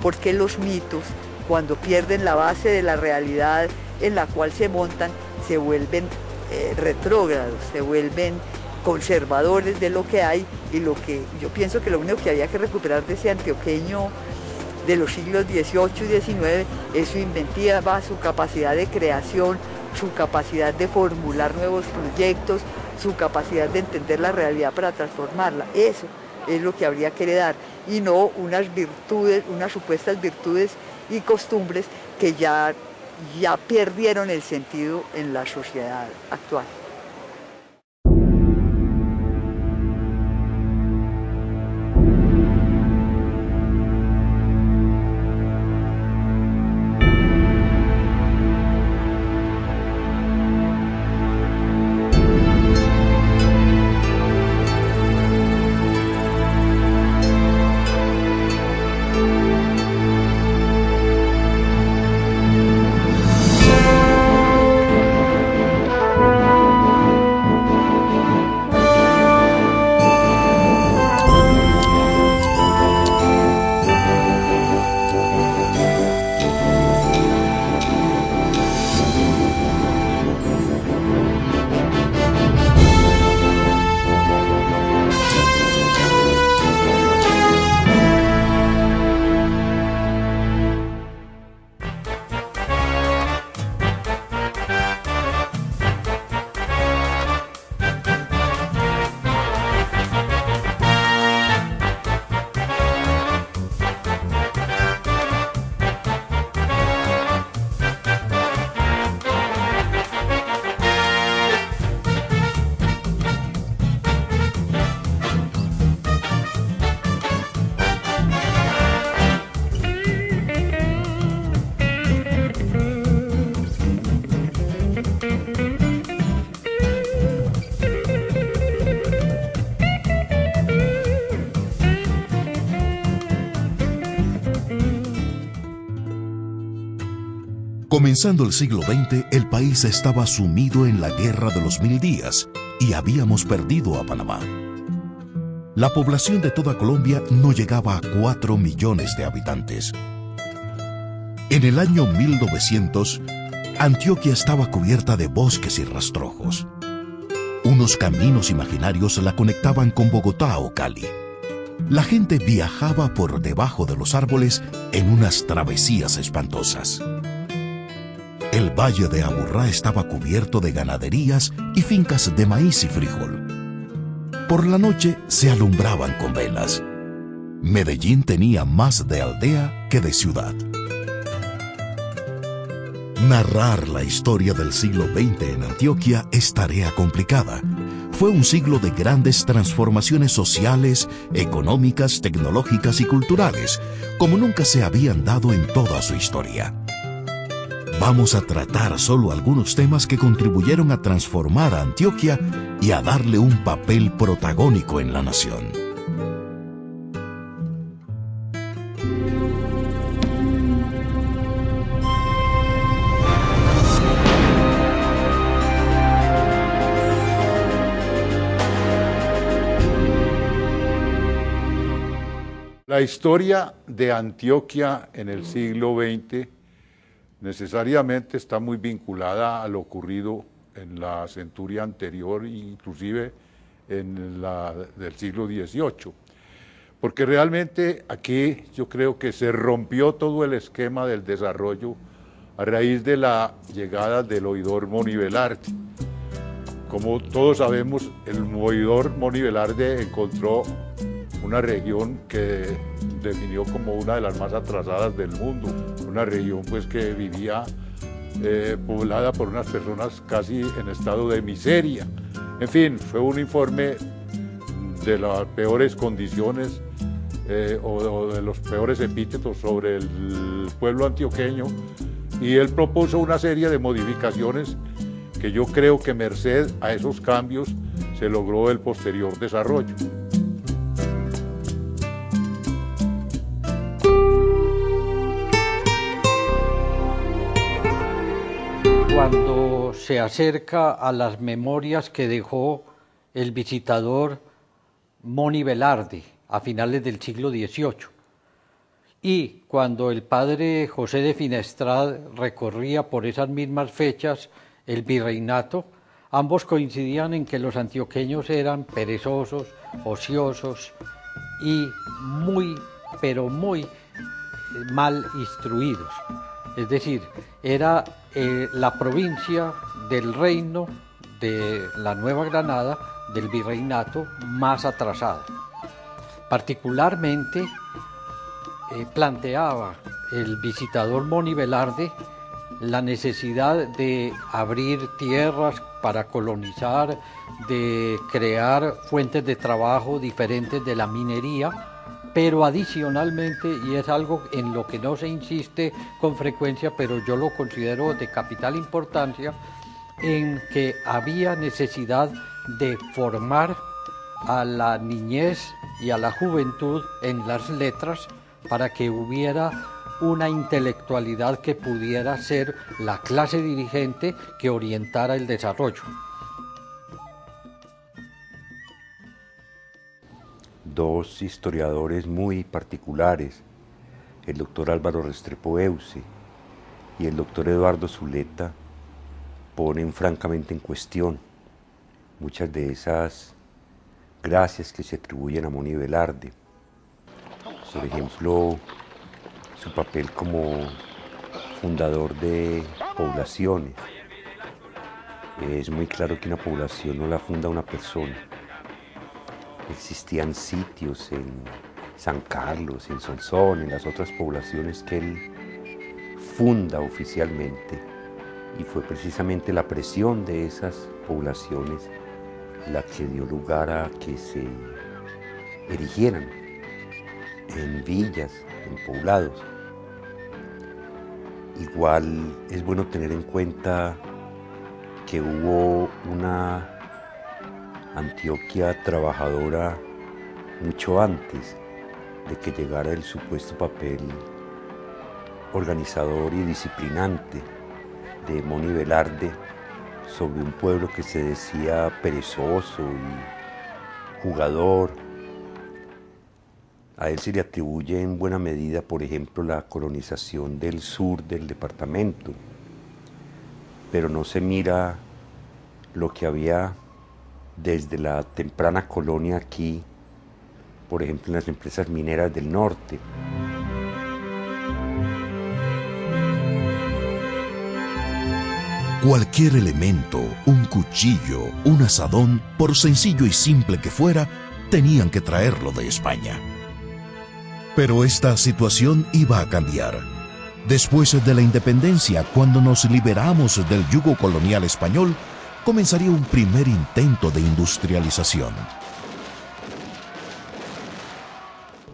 porque los mitos, cuando pierden la base de la realidad en la cual se montan, se vuelven retrógrados, se vuelven conservadores de lo que hay, y lo que yo pienso que lo único que había que recuperar de ese antioqueño de los siglos XVIII y XIX es su inventiva, su capacidad de creación, su capacidad de formular nuevos proyectos, su capacidad de entender la realidad para transformarla. Eso es lo que habría que heredar, y no unas virtudes, unas supuestas virtudes y costumbres que ya perdieron el sentido en la sociedad actual. Comenzando el siglo XX, el país estaba sumido en la Guerra de los 1000 días y habíamos perdido a Panamá. La población de toda Colombia no llegaba a 4 millones de habitantes. En el año 1900, Antioquia estaba cubierta de bosques y rastrojos. Unos caminos imaginarios la conectaban con Bogotá o Cali. La gente viajaba por debajo de los árboles en unas travesías espantosas. El valle de Aburrá estaba cubierto de ganaderías y fincas de maíz y frijol. Por la noche se alumbraban con velas. Medellín tenía más de aldea que de ciudad. Narrar la historia del siglo XX en Antioquia es tarea complicada. Fue un siglo de grandes transformaciones sociales, económicas, tecnológicas y culturales, como nunca se habían dado en toda su historia. Vamos a tratar solo algunos temas que contribuyeron a transformar a Antioquia y a darle un papel protagónico en la nación. La historia de Antioquia en el siglo XX necesariamente está muy vinculada a lo ocurrido en la centuria anterior, inclusive en la del siglo XVIII, porque realmente aquí yo creo que se rompió todo el esquema del desarrollo a raíz de la llegada del oidor Moni Velarde. Como todos sabemos, el oidor Moni Velarde encontró una región que definió como una de las más atrasadas del mundo, una región pues que vivía poblada por unas personas casi en estado de miseria. En fin, fue un informe de las peores condiciones o de los peores epítetos sobre el pueblo antioqueño, y él propuso una serie de modificaciones que yo creo que merced a esos cambios se logró el posterior desarrollo. Cuando se acerca a las memorias que dejó el visitador Moni Velarde a finales del siglo XVIII Y cuando el padre José de Finestrat recorría por esas mismas fechas el virreinato, ambos coincidían en que los antioqueños eran perezosos, ociosos y muy, pero muy mal instruidos. Es decir, era la provincia del reino de la Nueva Granada, del virreinato, más atrasada. Particularmente planteaba el visitador Moni Velarde la necesidad de abrir tierras para colonizar, de crear fuentes de trabajo diferentes de la minería, pero adicionalmente, y es algo en lo que no se insiste con frecuencia, pero yo lo considero de capital importancia, en que había necesidad de formar a la niñez y a la juventud en las letras para que hubiera una intelectualidad que pudiera ser la clase dirigente que orientara el desarrollo. Dos historiadores muy particulares, el doctor Álvaro Restrepo Euce y el doctor Eduardo Zuleta, ponen francamente en cuestión muchas de esas gracias que se atribuyen a Moni Velarde. Por ejemplo, su papel como fundador de poblaciones. Es muy claro que una población no la funda una persona. Existían sitios en San Carlos, en Sonsón, en las otras poblaciones que él funda oficialmente, y fue precisamente la presión de esas poblaciones la que dio lugar a que se erigieran en villas, en poblados. Igual es bueno tener en cuenta que hubo una Antioquia trabajadora mucho antes de que llegara el supuesto papel organizador y disciplinante de Moni Velarde sobre un pueblo que se decía perezoso y jugador. A él se le atribuye en buena medida, por ejemplo, la colonización del sur del departamento, pero no se mira lo que había desde la temprana colonia aquí, por ejemplo, en las empresas mineras del norte. Cualquier elemento, un cuchillo, un asadón, por sencillo y simple que fuera, tenían que traerlo de España. Pero esta situación iba a cambiar. Después de la independencia, cuando nos liberamos del yugo colonial español, comenzaría un primer intento de industrialización.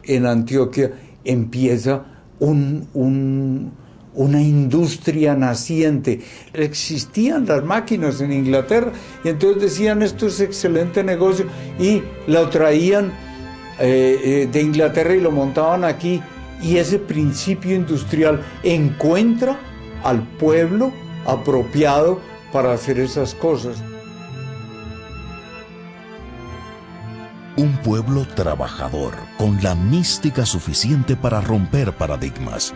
En Antioquia empieza una industria naciente. Existían las máquinas en Inglaterra y entonces decían esto es excelente negocio y lo traían de Inglaterra y lo montaban aquí, y ese principio industrial encuentra al pueblo apropiado para hacer esas cosas. Un pueblo trabajador, con la mística suficiente para romper paradigmas.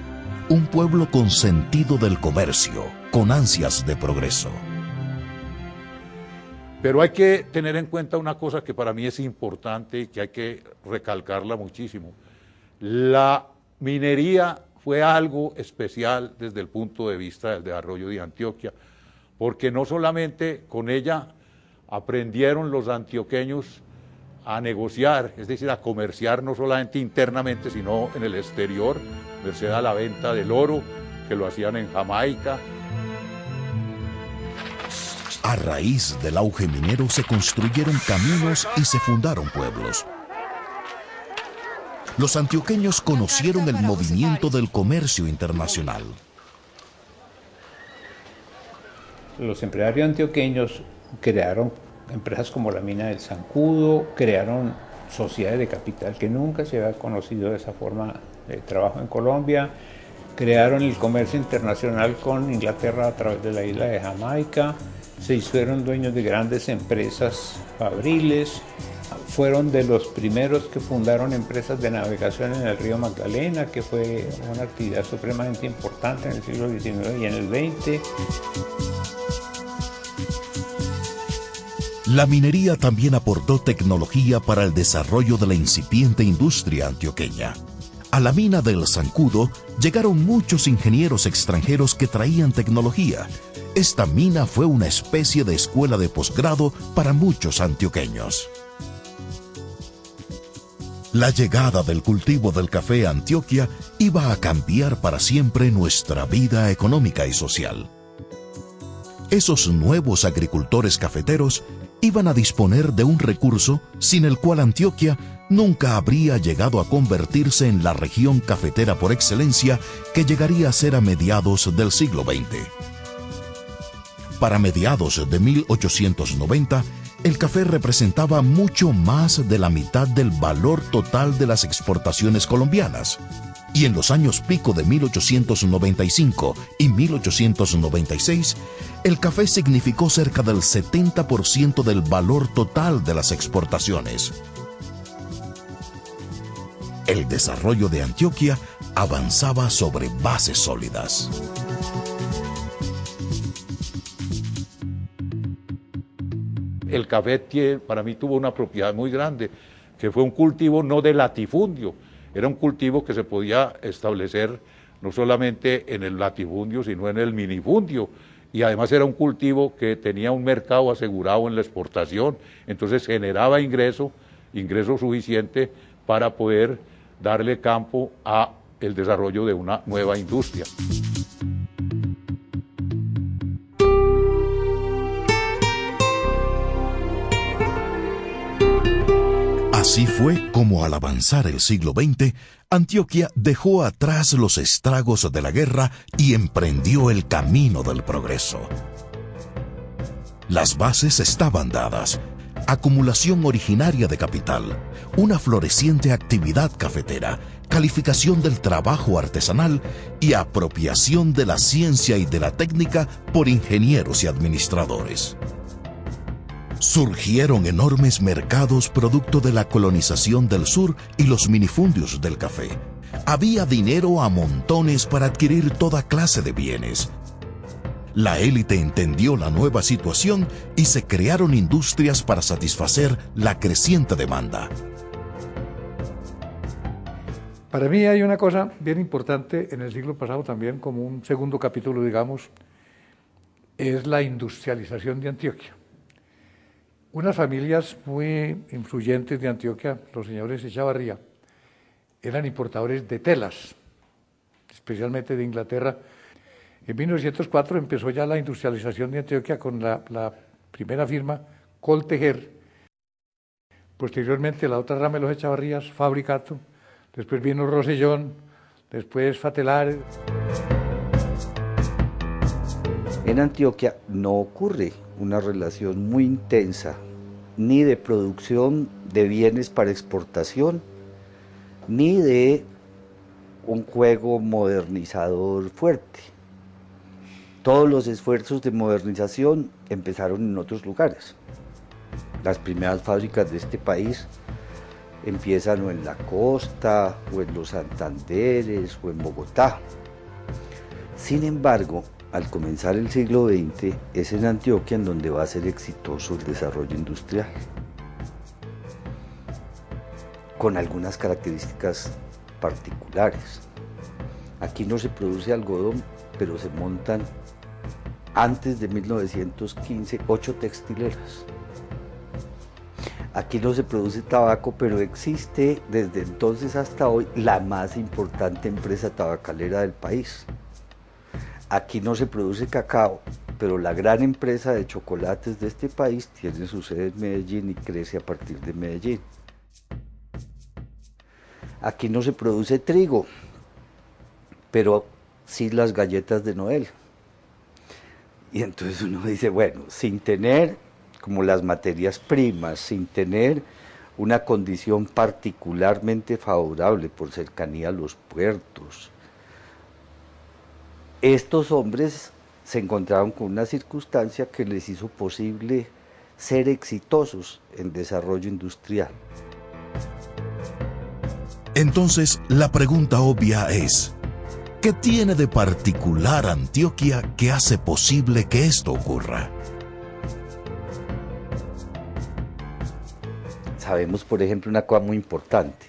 Un pueblo con sentido del comercio, con ansias de progreso. Pero hay que tener en cuenta una cosa que para mí es importante y que hay que recalcarla muchísimo. La minería fue algo especial desde el punto de vista del desarrollo de Antioquia, porque no solamente con ella aprendieron los antioqueños a negociar, es decir, a comerciar no solamente internamente, sino en el exterior, merced a la venta del oro, que lo hacían en Jamaica. A raíz del auge minero se construyeron caminos y se fundaron pueblos. Los antioqueños conocieron el movimiento del comercio internacional. Los empresarios antioqueños crearon empresas como la mina del Zancudo, crearon sociedades de capital que nunca se había conocido de esa forma de trabajo en Colombia, crearon el comercio internacional con Inglaterra a través de la isla de Jamaica, se hicieron dueños de grandes empresas fabriles, fueron de los primeros que fundaron empresas de navegación en el río Magdalena, que fue una actividad supremamente importante en el siglo XIX y en el XX. La minería también aportó tecnología para el desarrollo de la incipiente industria antioqueña. A la mina del Zancudo llegaron muchos ingenieros extranjeros que traían tecnología. Esta mina fue una especie de escuela de posgrado para muchos antioqueños. La llegada del cultivo del café a Antioquia iba a cambiar para siempre nuestra vida económica y social. Esos nuevos agricultores cafeteros iban a disponer de un recurso sin el cual Antioquia nunca habría llegado a convertirse en la región cafetera por excelencia que llegaría a ser a mediados del siglo XX. Para mediados de 1890, el café representaba mucho más de la mitad del valor total de las exportaciones colombianas. Y en los años pico de 1895 y 1896, el café significó cerca del 70% del valor total de las exportaciones. El desarrollo de Antioquia avanzaba sobre bases sólidas. El café para mí tuvo una propiedad muy grande, que fue un cultivo no de latifundio, era un cultivo que se podía establecer no solamente en el latifundio, sino en el minifundio, y además era un cultivo que tenía un mercado asegurado en la exportación, entonces generaba ingreso suficiente para poder darle campo a el desarrollo de una nueva industria. Así fue como al avanzar el siglo XX, Antioquia dejó atrás los estragos de la guerra y emprendió el camino del progreso. Las bases estaban dadas: acumulación originaria de capital, una floreciente actividad cafetera, calificación del trabajo artesanal y apropiación de la ciencia y de la técnica por ingenieros y administradores. Surgieron enormes mercados producto de la colonización del sur y los minifundios del café. Había dinero a montones para adquirir toda clase de bienes. La élite entendió la nueva situación y se crearon industrias para satisfacer la creciente demanda. Para mí hay una cosa bien importante en el siglo pasado también, como un segundo capítulo, digamos, es la industrialización de Antioquia. Unas familias muy influyentes de Antioquia, los señores Echavarría, eran importadores de telas, especialmente de Inglaterra. En 1904 empezó ya la industrialización de Antioquia con la primera firma, Coltejer. Posteriormente la otra rama de los Echavarrías, Fabricato. Después vino Rosellón, después Fatelar. En Antioquia no ocurre una relación muy intensa ni de producción de bienes para exportación, ni de un juego modernizador fuerte. Todos los esfuerzos de modernización empezaron en otros lugares. Las primeras fábricas de este país empiezan o en la costa, o en los Santanderes, o en Bogotá. Sin embargo, al comenzar el siglo XX, es en Antioquia en donde va a ser exitoso el desarrollo industrial, con algunas características particulares. Aquí no se produce algodón, pero se montan antes de 1915 8 textileras. Aquí no se produce tabaco, pero existe desde entonces hasta hoy la más importante empresa tabacalera del país. Aquí no se produce cacao, pero la gran empresa de chocolates de este país tiene su sede en Medellín y crece a partir de Medellín. Aquí no se produce trigo, pero sí las galletas de Noel. Y entonces uno dice, bueno, sin tener como las materias primas, sin tener una condición particularmente favorable por cercanía a los puertos, estos hombres se encontraron con una circunstancia que les hizo posible ser exitosos en desarrollo industrial. Entonces, la pregunta obvia es, ¿qué tiene de particular Antioquia que hace posible que esto ocurra? Sabemos, por ejemplo, una cosa muy importante,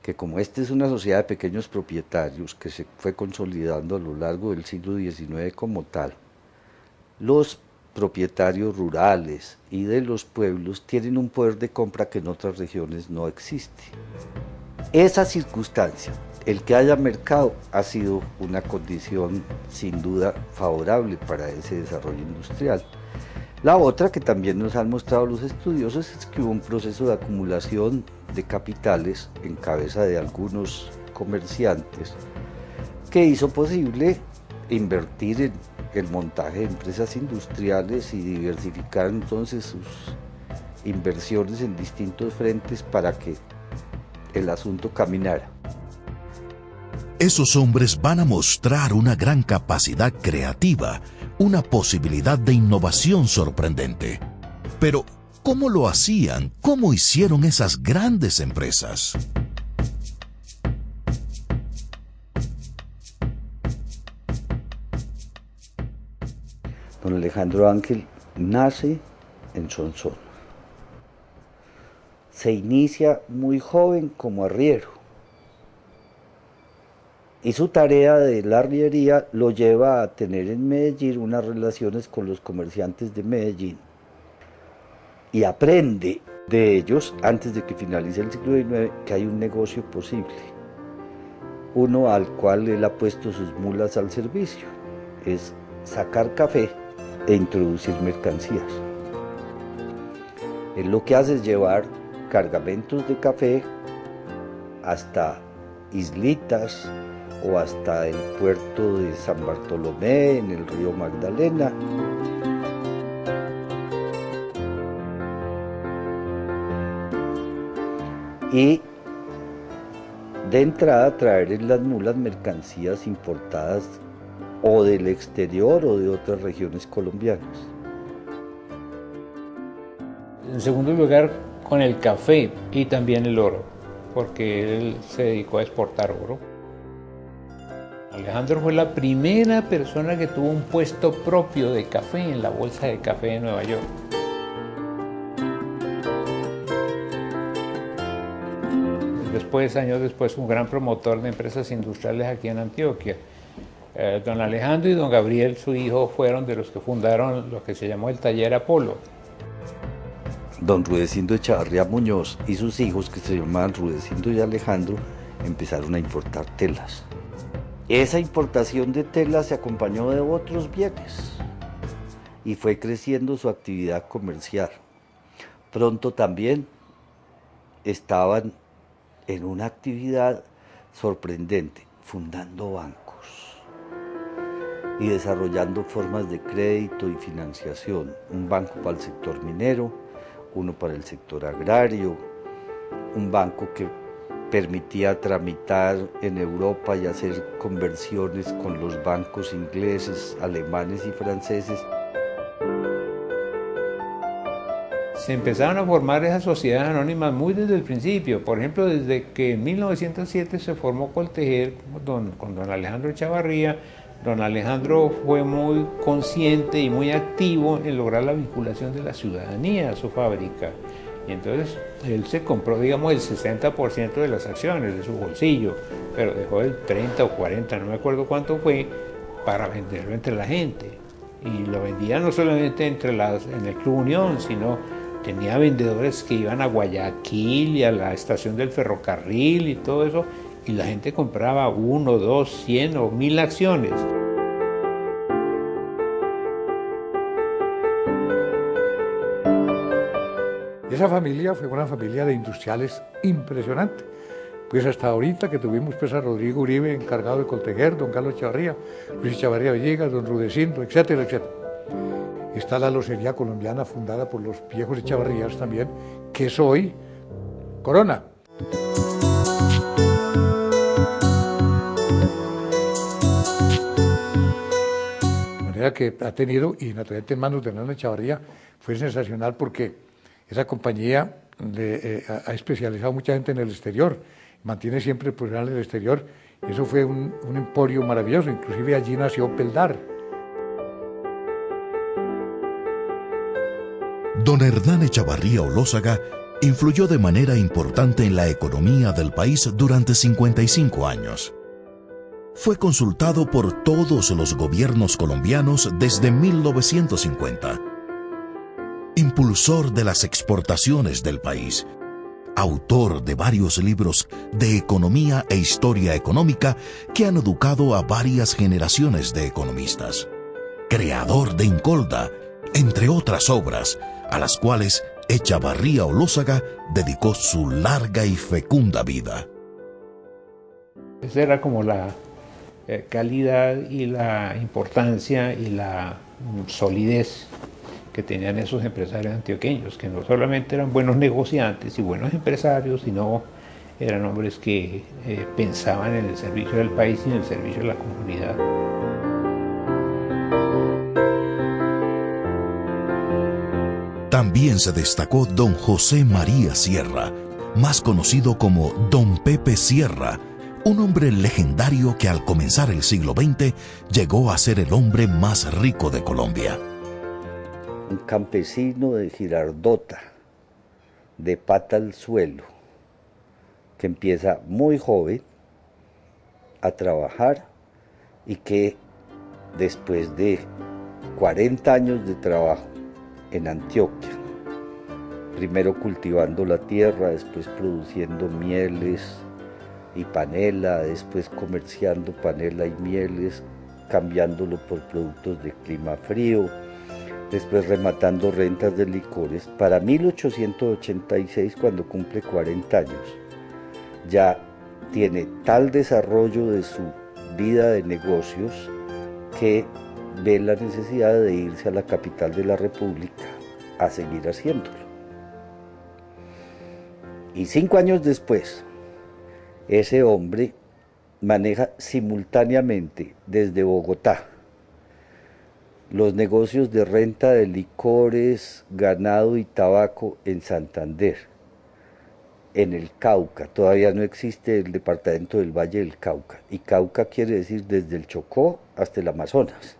que como esta es una sociedad de pequeños propietarios que se fue consolidando a lo largo del siglo XIX como tal, los propietarios rurales y de los pueblos tienen un poder de compra que en otras regiones no existe. Esa circunstancia, el que haya mercado, ha sido una condición sin duda favorable para ese desarrollo industrial. La otra que también nos han mostrado los estudiosos es que hubo un proceso de acumulación de capitales en cabeza de algunos comerciantes que hizo posible invertir en el montaje de empresas industriales y diversificar entonces sus inversiones en distintos frentes para que el asunto caminara. Esos hombres van a mostrar una gran capacidad creativa, una posibilidad de innovación sorprendente. Pero, ¿cómo lo hacían? ¿Cómo hicieron esas grandes empresas? Don Alejandro Ángel nace en Sonsón. Se inicia muy joven como arriero. Y su tarea de la arriería lo lleva a tener en Medellín unas relaciones con los comerciantes de Medellín. Y aprende de ellos, antes de que finalice el siglo XIX, que hay un negocio posible. Uno al cual él ha puesto sus mulas al servicio. Es sacar café e introducir mercancías. Él lo que hace es llevar cargamentos de café hasta islitas o hasta el puerto de San Bartolomé en el río Magdalena. Y de entrada traer en las mulas mercancías importadas o del exterior o de otras regiones colombianas. En segundo lugar, con el café y también el oro, porque él se dedicó a exportar oro. Alejandro fue la primera persona que tuvo un puesto propio de café en la Bolsa de Café de Nueva York. Después, años después, un gran promotor de empresas industriales aquí en Antioquia. Don Alejandro y don Gabriel, su hijo, fueron de los que fundaron lo que se llamó el Taller Apolo. Don Rudecindo Echavarría Muñoz y sus hijos, que se llamaban Rudecindo y Alejandro, empezaron a importar telas. Esa importación de telas se acompañó de otros bienes y fue creciendo su actividad comercial. Pronto también estaban en una actividad sorprendente, fundando bancos y desarrollando formas de crédito y financiación. Un banco para el sector minero, uno para el sector agrario, un banco que permitía tramitar en Europa y hacer conversiones con los bancos ingleses, alemanes y franceses. Se empezaron a formar esas sociedades anónimas muy desde el principio. Por ejemplo, desde que en 1907 se formó Coltejer con don Alejandro Echavarría. Don Alejandro fue muy consciente y muy activo en lograr la vinculación de la ciudadanía a su fábrica. Y entonces él se compró, digamos, el 60% de las acciones de su bolsillo, pero dejó el 30 o 40, no me acuerdo cuánto fue, para venderlo entre la gente. Y lo vendía no solamente en el Club Unión, sino tenía vendedores que iban a Guayaquil y a la estación del ferrocarril y todo eso, y la gente compraba 1, 2, 100 o 1000 acciones. Esa familia fue una familia de industriales impresionante. Pues hasta ahorita que tuvimos pues a Rodrigo Uribe encargado de Coltejer, don Carlos Echavarría, Luis Echavarría Villegas, don Rudecindo, etcétera, etcétera. Está la locería colombiana fundada por los viejos Echavarrías también, que es hoy Corona. De manera que ha tenido, y naturalmente en manos de Hernán Echavarría, fue sensacional porque esa compañía ha especializado a mucha gente en el exterior, mantiene siempre el personal en el exterior, y eso fue un emporio maravilloso, inclusive allí nació Peldar. Don Hernán Echavarría Olózaga influyó de manera importante en la economía del país durante 55 años. Fue consultado por todos los gobiernos colombianos desde 1950. Impulsor de las exportaciones del país, autor de varios libros de economía e historia económica que han educado a varias generaciones de economistas, creador de Incolda, entre otras obras, a las cuales Echavarría Olózaga dedicó su larga y fecunda vida. Esa era como la calidad y la importancia y la solidez que tenían esos empresarios antioqueños, que no solamente eran buenos negociantes y buenos empresarios, sino eran hombres que pensaban en el servicio del país y en el servicio de la comunidad. También se destacó don José María Sierra, más conocido como don Pepe Sierra, un hombre legendario que al comenzar el siglo XX llegó a ser el hombre más rico de Colombia. Un campesino de Girardota, de pata al suelo, que empieza muy joven a trabajar y que después de 40 años de trabajo en Antioquia, primero cultivando la tierra, después produciendo mieles y panela, después comerciando panela y mieles, cambiándolo por productos de clima frío, después rematando rentas de licores. Para 1886, cuando cumple 40 años, ya tiene tal desarrollo de su vida de negocios que ve la necesidad de irse a la capital de la República a seguir haciéndolo. Y 5 años después, ese hombre maneja simultáneamente desde Bogotá los negocios de renta de licores, ganado y tabaco en Santander, en el Cauca. Todavía no existe el departamento del Valle del Cauca, y Cauca quiere decir desde el Chocó hasta el Amazonas.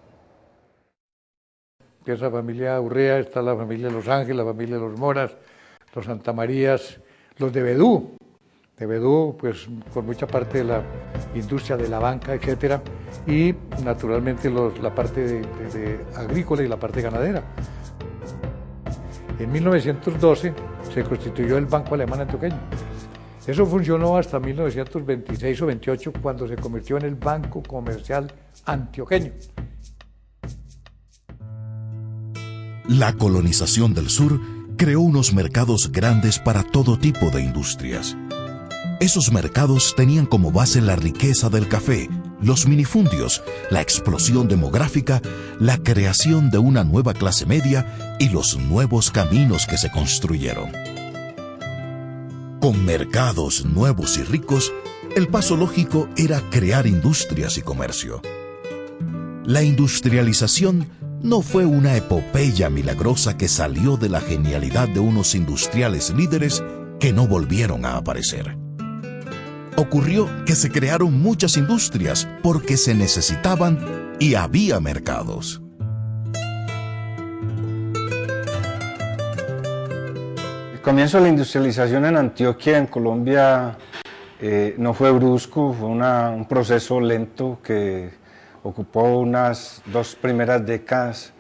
Esa familia Urrea, está la familia Los Ángeles, la familia Los Moras, los Santamarías, los de Bedú, pues con mucha parte de la industria de la banca, etcétera, y naturalmente la parte de agrícola y la parte ganadera. En 1912 se constituyó el Banco Alemán Antioqueño. Eso funcionó hasta 1926 o 28, cuando se convirtió en el Banco Comercial Antioqueño. La colonización del sur creó unos mercados grandes para todo tipo de industrias. Esos mercados tenían como base la riqueza del café, los minifundios, la explosión demográfica, la creación de una nueva clase media y los nuevos caminos que se construyeron. Con mercados nuevos y ricos, el paso lógico era crear industrias y comercio. La industrialización no fue una epopeya milagrosa que salió de la genialidad de unos industriales líderes que no volvieron a aparecer. Ocurrió que se crearon muchas industrias porque se necesitaban y había mercados. El comienzo de la industrialización en Antioquia, en Colombia, no fue brusco, fue un proceso lento que ocupó unas 2 primeras décadas.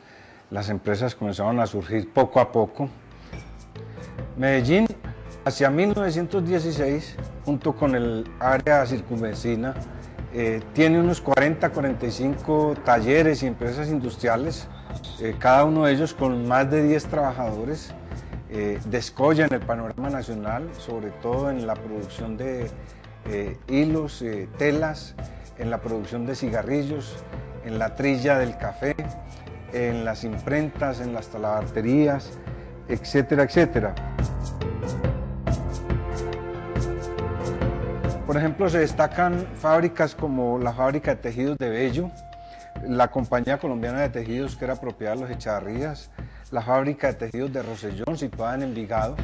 Las empresas comenzaron a surgir poco a poco. Medellín, hacia 1916, junto con el área circunvecina, tiene unos 40-45 talleres y empresas industriales, cada uno de ellos con más de 10 trabajadores. Descolla en el panorama nacional, sobre todo en la producción de hilos, telas, en la producción de cigarrillos, en la trilla del café, en las imprentas, en las talabarterías, etcétera, etcétera. Por ejemplo, se destacan fábricas como la fábrica de tejidos de Bello, la Compañía Colombiana de Tejidos, que era propiedad de los Echavarrías, la fábrica de tejidos de Rosellón, situada en Envigado.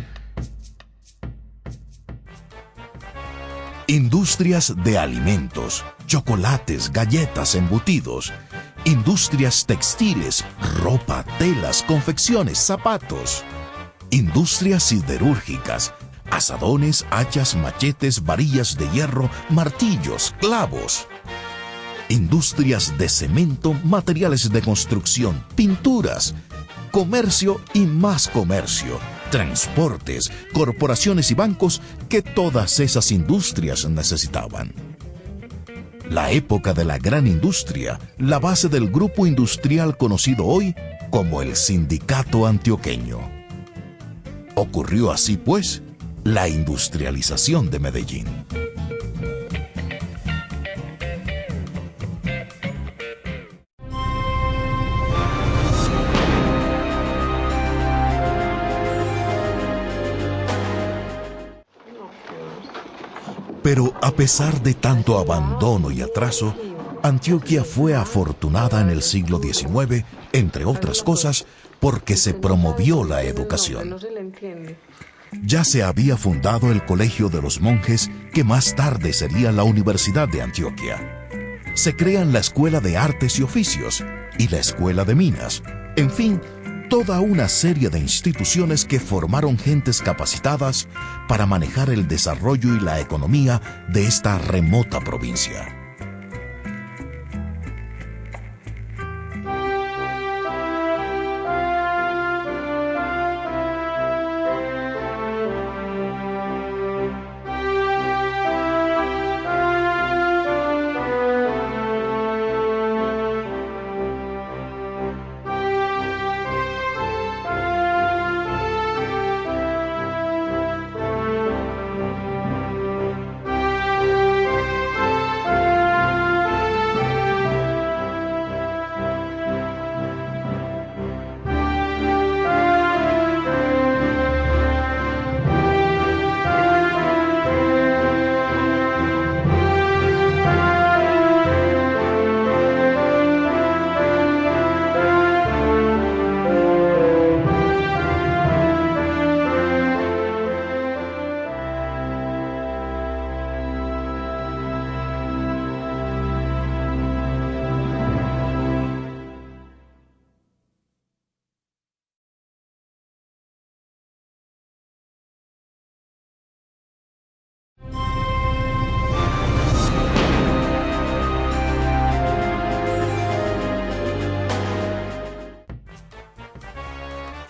Industrias de alimentos, chocolates, galletas, embutidos, industrias textiles, ropa, telas, confecciones, zapatos, industrias siderúrgicas, asadones, hachas, machetes, varillas de hierro, martillos, clavos, industrias de cemento, materiales de construcción, pinturas, comercio y más comercio, transportes, corporaciones y bancos que todas esas industrias necesitaban. La época de la gran industria, la base del grupo industrial conocido hoy como el Sindicato Antioqueño. Ocurrió así, pues, la industrialización de Medellín. Pero a pesar de tanto abandono y atraso, Antioquia fue afortunada en el siglo XIX, entre otras cosas, porque se promovió la educación. Ya se había fundado el Colegio de los Monjes, que más tarde sería la Universidad de Antioquia. Se crean la Escuela de Artes y Oficios y la Escuela de Minas. En fin, toda una serie de instituciones que formaron gentes capacitadas para manejar el desarrollo y la economía de esta remota provincia.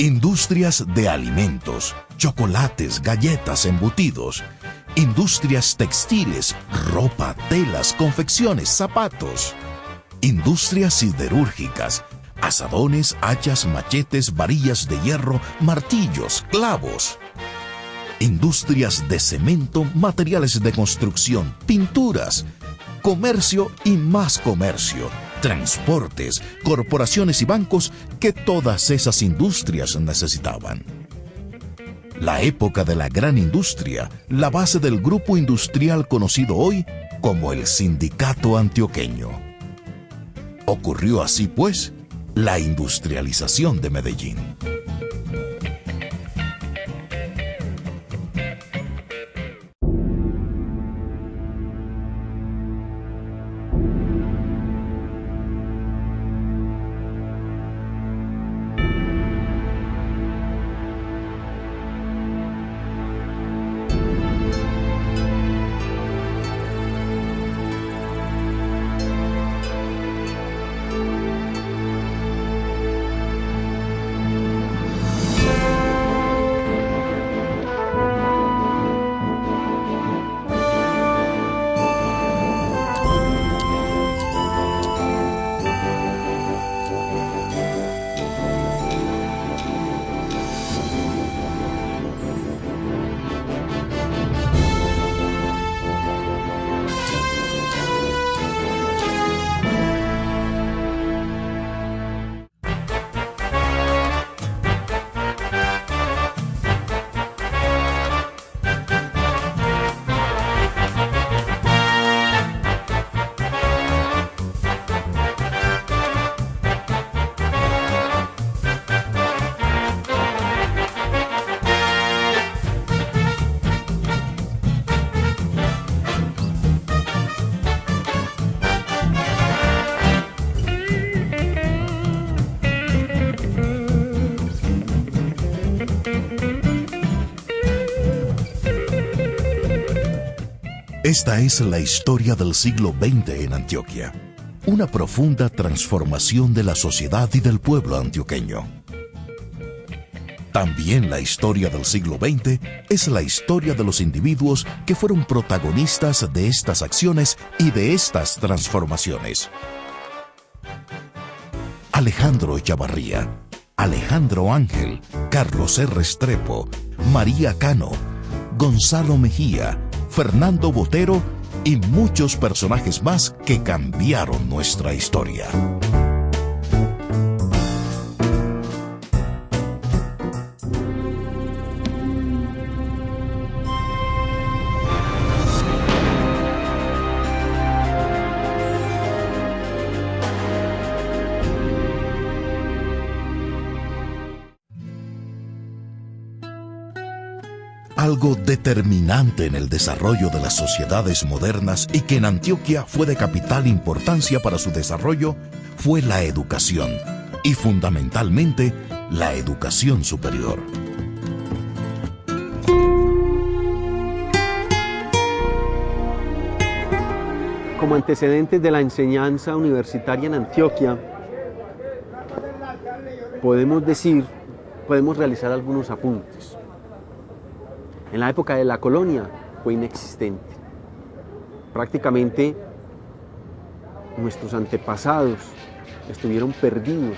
Industrias de alimentos, chocolates, galletas, embutidos, industrias textiles, ropa, telas, confecciones, zapatos, industrias siderúrgicas, asadones, hachas, machetes, varillas de hierro, martillos, clavos, industrias de cemento, materiales de construcción, pinturas, comercio y más comercio, transportes, corporaciones y bancos que todas esas industrias necesitaban. La época de la gran industria, la base del grupo industrial conocido hoy como el Sindicato Antioqueño. Ocurrió así, pues, la industrialización de Medellín. Esta es la historia del siglo XX en Antioquia. Una profunda transformación de la sociedad y del pueblo antioqueño. También la historia del siglo XX es la historia de los individuos que fueron protagonistas de estas acciones y de estas transformaciones. Alejandro Echavarría, Alejandro Ángel, Carlos R. Restrepo, María Cano, Gonzalo Mejía, Fernando Botero y muchos personajes más que cambiaron nuestra historia. Algo determinante en el desarrollo de las sociedades modernas y que en Antioquia fue de capital importancia para su desarrollo fue la educación, y fundamentalmente la educación superior. Como antecedentes de la enseñanza universitaria en Antioquia, podemos realizar algunos apuntes. En la época de la colonia fue inexistente. Prácticamente nuestros antepasados estuvieron perdidos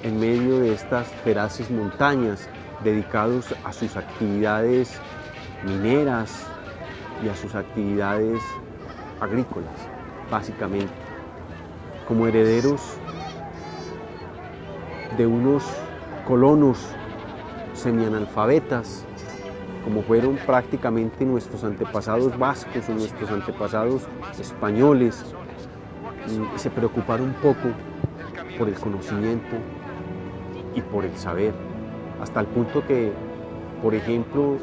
en medio de estas feraces montañas, dedicados a sus actividades mineras y a sus actividades agrícolas, básicamente, como herederos de unos colonos semianalfabetas, como fueron prácticamente nuestros antepasados vascos o nuestros antepasados españoles. Se preocuparon poco por el conocimiento y por el saber, hasta el punto que, por ejemplo,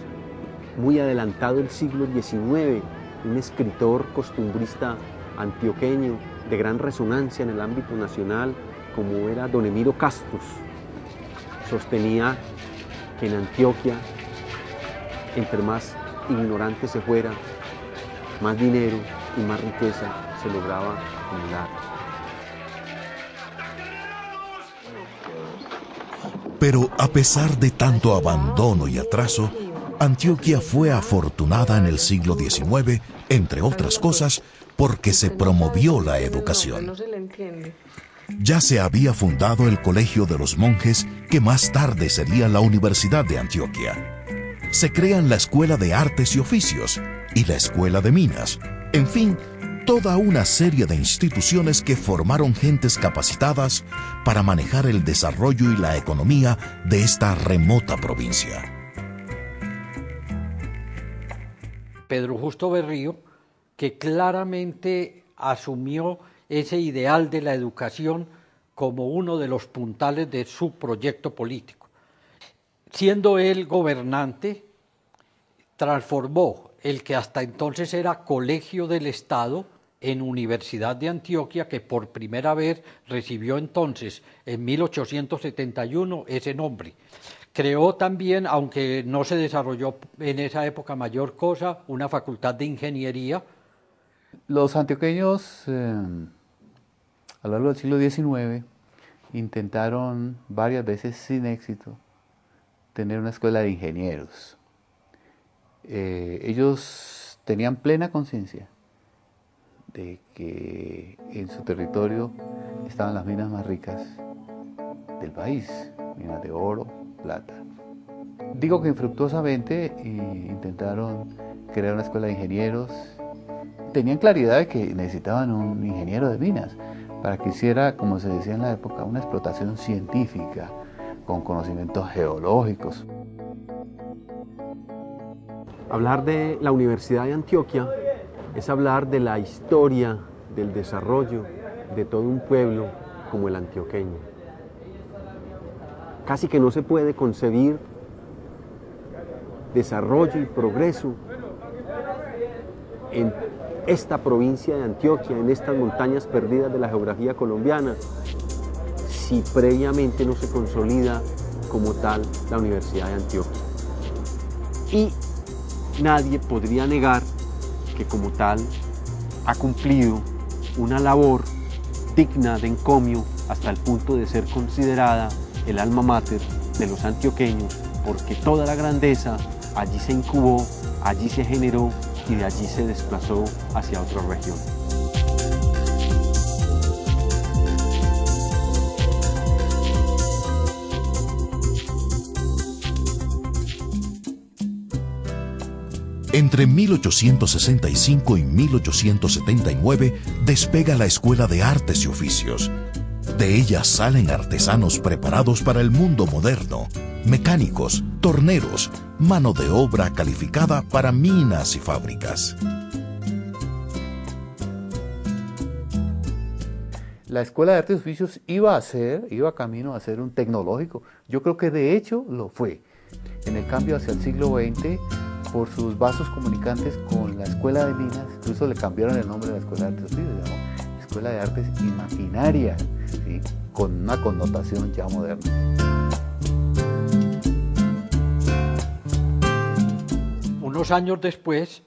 muy adelantado el siglo XIX, un escritor costumbrista antioqueño de gran resonancia en el ámbito nacional, como era don Emiro Castros, sostenía que en Antioquia, entre más ignorante se fuera, más dinero y más riqueza se lograba acumular. Pero a pesar de tanto abandono y atraso, Antioquia fue afortunada en el siglo XIX, entre otras cosas, porque se promovió la educación. Ya se había fundado el Colegio de los Monjes, que más tarde sería la Universidad de Antioquia. Se crean la Escuela de Artes y Oficios y la Escuela de Minas. En fin, toda una serie de instituciones que formaron gentes capacitadas para manejar el desarrollo y la economía de esta remota provincia. Pedro Justo Berrío, que claramente asumió ese ideal de la educación como uno de los puntales de su proyecto político. Siendo él gobernante, transformó el que hasta entonces era Colegio del Estado en Universidad de Antioquia, que por primera vez recibió entonces, en 1871, ese nombre. Creó también, aunque no se desarrolló en esa época mayor cosa, una facultad de ingeniería. Los antioqueños, a lo largo del siglo XIX, intentaron varias veces sin éxito tener una escuela de ingenieros. Ellos tenían plena conciencia de que en su territorio estaban las minas más ricas del país, minas de oro, plata. Digo que infructuosamente intentaron crear una escuela de ingenieros. Tenían claridad de que necesitaban un ingeniero de minas para que hiciera, como se decía en la época, una explotación científica con conocimientos geológicos. Hablar de la Universidad de Antioquia es hablar de la historia, del desarrollo de todo un pueblo como el antioqueño. Casi que no se puede concebir desarrollo y progreso en esta provincia de Antioquia, en estas montañas perdidas de la geografía colombiana, si previamente no se consolida como tal la Universidad de Antioquia. Y nadie podría negar que como tal ha cumplido una labor digna de encomio hasta el punto de ser considerada el alma mater de los antioqueños, porque toda la grandeza allí se incubó, allí se generó y de allí se desplazó hacia otra región. Entre 1865 y 1879 despega la Escuela de Artes y Oficios. De ella salen artesanos preparados para el mundo moderno, mecánicos, torneros, mano de obra calificada para minas y fábricas. La Escuela de Artes y Oficios iba camino a ser un tecnológico. Yo creo que de hecho lo fue. En el cambio hacia el siglo XX, por sus vasos comunicantes con la Escuela de Minas, incluso le cambiaron el nombre de la Escuela de Artes y Oficios, se llamó Escuela de Artes y Maquinaria, ¿sí? Con una connotación ya moderna. Unos años después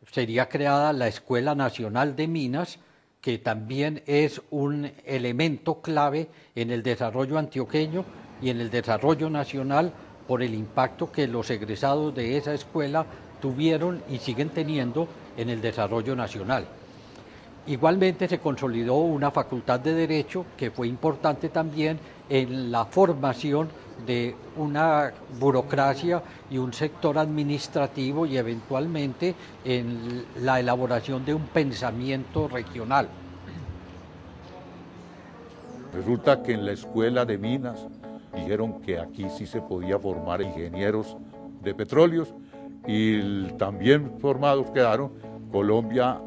sería creada la Escuela Nacional de Minas, que también es un elemento clave en el desarrollo antioqueño y en el desarrollo nacional, por el impacto que los egresados de esa escuela tuvieron y siguen teniendo en el desarrollo nacional. Igualmente se consolidó una facultad de Derecho que fue importante también en la formación de una burocracia y un sector administrativo y eventualmente en la elaboración de un pensamiento regional. Resulta que en la Escuela de Minas dijeron que aquí sí se podía formar ingenieros de petróleos y también formados quedaron. Colombia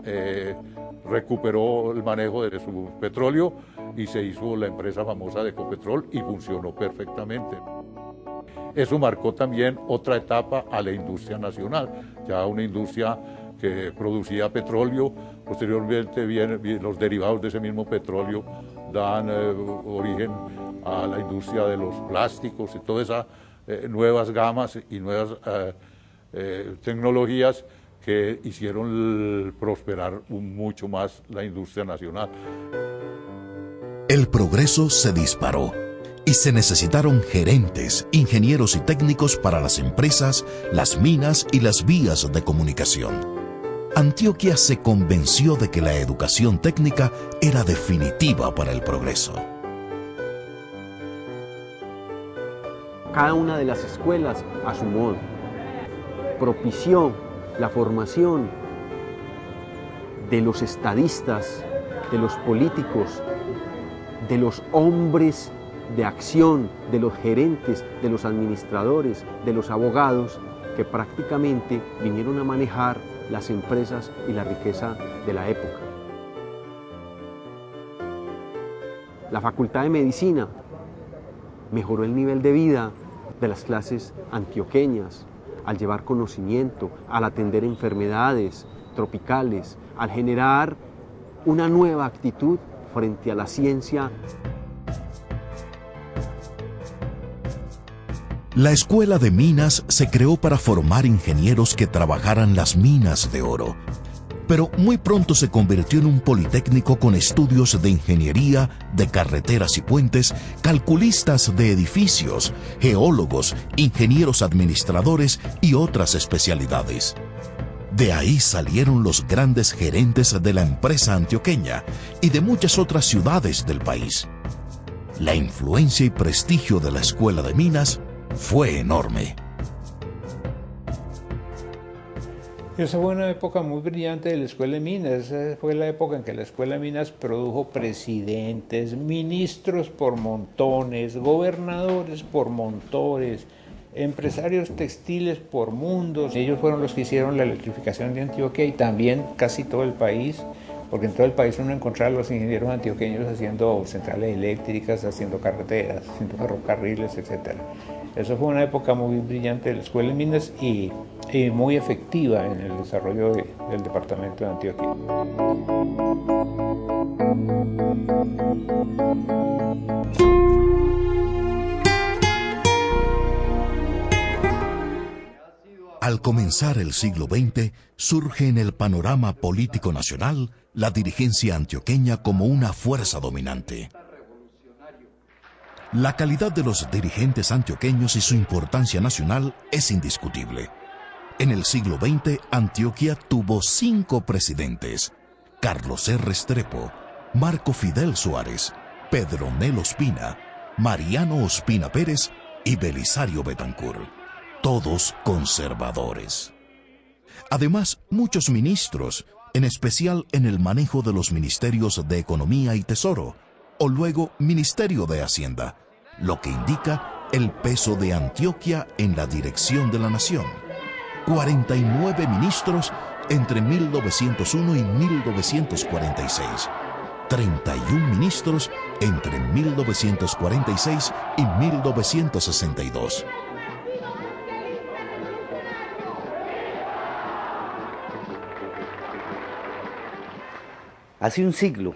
recuperó el manejo de su petróleo y se hizo la empresa famosa de Ecopetrol y funcionó perfectamente. Eso marcó también otra etapa a la industria nacional, ya una industria que producía petróleo, posteriormente los derivados de ese mismo petróleo dan origen a la industria de los plásticos y todas esas nuevas gamas y nuevas tecnologías que hicieron prosperar mucho más la industria nacional. El progreso se disparó y se necesitaron gerentes, ingenieros y técnicos para las empresas, las minas y las vías de comunicación. Antioquia se convenció de que la educación técnica era definitiva para el progreso. Cada una de las escuelas, a su modo, propició la formación de los estadistas, de los políticos, de los hombres de acción, de los gerentes, de los administradores, de los abogados, que prácticamente vinieron a manejar las empresas y la riqueza de la época. La Facultad de Medicina mejoró el nivel de vida de las clases antioqueñas al llevar conocimiento, al atender enfermedades tropicales, al generar una nueva actitud frente a la ciencia. La Escuela de Minas se creó para formar ingenieros que trabajaran las minas de oro, pero muy pronto se convirtió en un politécnico con estudios de ingeniería, de carreteras y puentes, calculistas de edificios, geólogos, ingenieros administradores y otras especialidades. De ahí salieron los grandes gerentes de la empresa antioqueña y de muchas otras ciudades del país. La influencia y prestigio de la Escuela de Minas fue enorme. Esa fue una época muy brillante de la Escuela de Minas. Esa fue la época en que la Escuela de Minas produjo presidentes, ministros por montones, gobernadores por montones, empresarios textiles por mundos. Ellos fueron los que hicieron la electrificación de Antioquia y también casi todo el país, porque en todo el país uno encontraba a los ingenieros antioqueños haciendo centrales eléctricas, haciendo carreteras, haciendo ferrocarriles, etc. Eso fue una época muy brillante de la Escuela de Minas y muy efectiva en el desarrollo del departamento de Antioquia. Al comenzar el siglo XX, surge en el panorama político nacional la dirigencia antioqueña como una fuerza dominante. La calidad de los dirigentes antioqueños y su importancia nacional es indiscutible. En el siglo XX, Antioquia tuvo 5 presidentes: Carlos R. Restrepo, Marco Fidel Suárez, Pedro Nel Ospina, Mariano Ospina Pérez y Belisario Betancur, todos conservadores. Además, muchos ministros, en especial en el manejo de los ministerios de Economía y Tesoro, o luego Ministerio de Hacienda, lo que indica el peso de Antioquia en la dirección de la nación. 49 ministros entre 1901 y 1946. 31 ministros entre 1946 y 1962. Hace un siglo,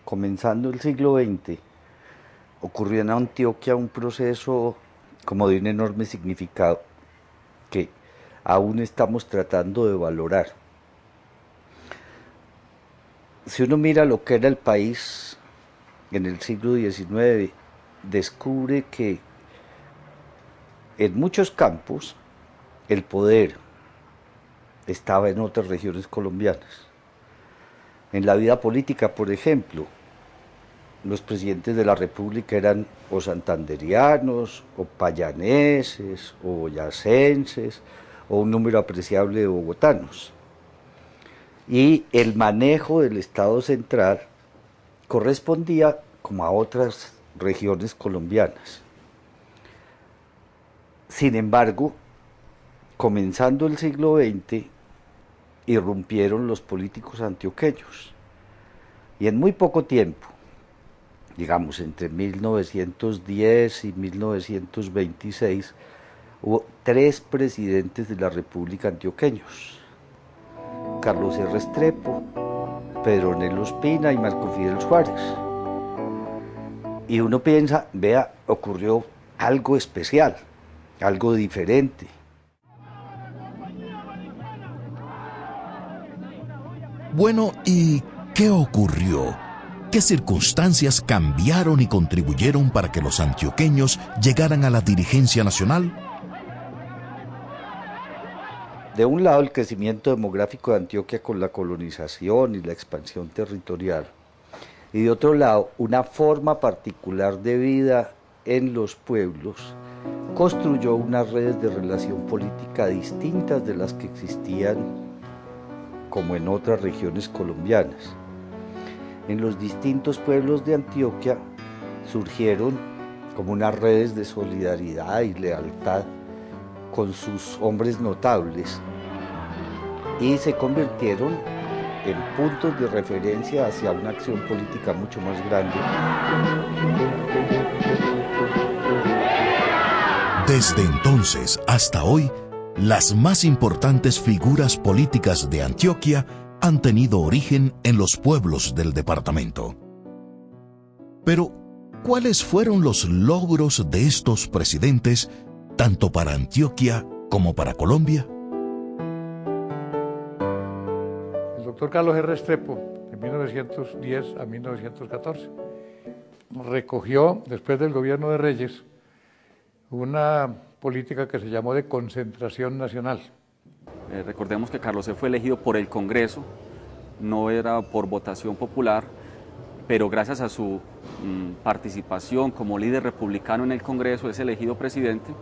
comenzando el siglo XX, ocurrió en Antioquia un proceso como de un enorme significado que aún estamos tratando de valorar. Si uno mira lo que era el país en el siglo XIX, descubre que en muchos campos el poder estaba en otras regiones colombianas. En la vida política, por ejemplo, los presidentes de la República eran o santanderianos, o payaneses, o boyacenses, o un número apreciable de bogotanos. Y el manejo del Estado central correspondía como a otras regiones colombianas. Sin embargo, comenzando el siglo XX, irrumpieron los políticos antioqueños. Y en muy poco tiempo, digamos entre 1910 y 1926, hubo 3 presidentes de la República antioqueños: Carlos R. Restrepo, Pedro Nel Ospina y Marco Fidel Suárez. Y uno piensa, vea, ocurrió algo especial, algo diferente. Bueno, ¿y qué ocurrió? ¿Qué circunstancias cambiaron y contribuyeron para que los antioqueños llegaran a la dirigencia nacional? De un lado, el crecimiento demográfico de Antioquia con la colonización y la expansión territorial, y de otro lado, una forma particular de vida en los pueblos construyó unas redes de relación política distintas de las que existían como en otras regiones colombianas. En los distintos pueblos de Antioquia surgieron como unas redes de solidaridad y lealtad con sus hombres notables y se convirtieron en puntos de referencia hacia una acción política mucho más grande. Desde entonces hasta hoy, las más importantes figuras políticas de Antioquia han tenido origen en los pueblos del departamento. Pero, ¿cuáles fueron los logros de estos presidentes, tanto para Antioquia como para Colombia? El doctor Carlos R. Restrepo, de 1910 a 1914, recogió, después del gobierno de Reyes, una política que se llamó de concentración nacional. Recordemos que Carlos E. fue elegido por el Congreso, no era por votación popular, pero gracias a su participación como líder republicano en el Congreso es elegido presidente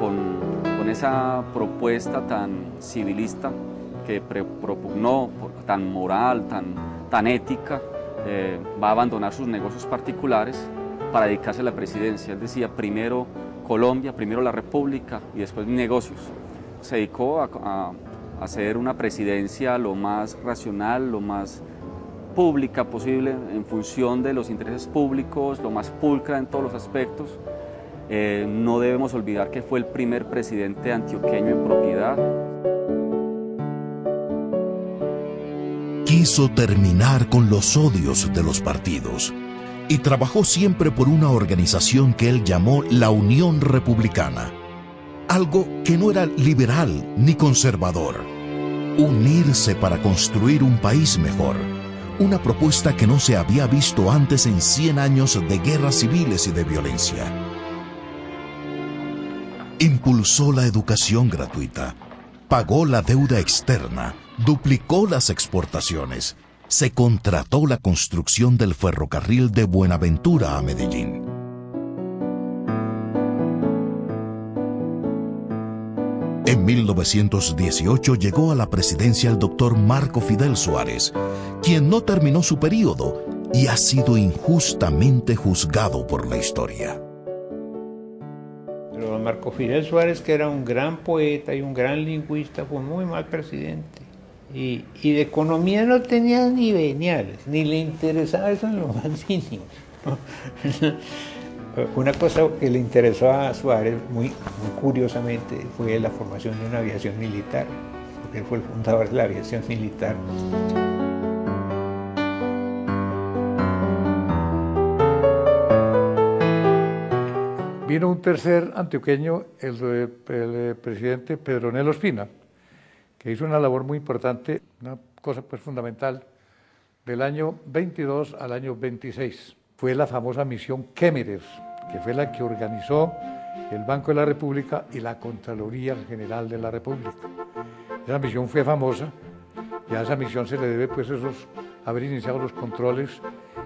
con esa propuesta tan civilista que propugnó, tan moral, tan ética, va a abandonar sus negocios particulares para dedicarse a la presidencia. Él decía, primero Colombia, primero la República y después negocios. Se dedicó a hacer una presidencia lo más racional, lo más pública posible, en función de los intereses públicos, lo más pulcra en todos los aspectos. No debemos olvidar que fue el primer presidente antioqueño en propiedad. Quiso terminar con los odios de los partidos y trabajó siempre por una organización que él llamó la Unión Republicana. algo que no era liberal ni conservador. Unirse para construir un país mejor. Una propuesta que no se había visto antes en 100 años de guerras civiles y de violencia. Impulsó la educación gratuita, pagó la deuda externa, duplicó las exportaciones, se contrató la construcción del ferrocarril de Buenaventura a Medellín. En 1918 llegó a la presidencia el doctor Marco Fidel Suárez, quien no terminó su periodo y ha sido injustamente juzgado por la historia. Pero Marco Fidel Suárez, que era un gran poeta y un gran lingüista, fue un muy mal presidente. Y de economía no tenía ni veniales, ni le interesaba eso en lo más mínimo. Una cosa que le interesó a Suárez, muy curiosamente, fue la formación de una aviación militar, porque él fue el fundador de la aviación militar. Vino un tercer antioqueño, el presidente Pedronel Ospina, que hizo una labor muy importante, una cosa pues fundamental, del año 22 al año 26. Fue la famosa misión Kemmerer, que fue la que organizó el Banco de la República y la Contraloría General de la República. Esa misión fue famosa, y a esa misión se le debe pues haber iniciado los controles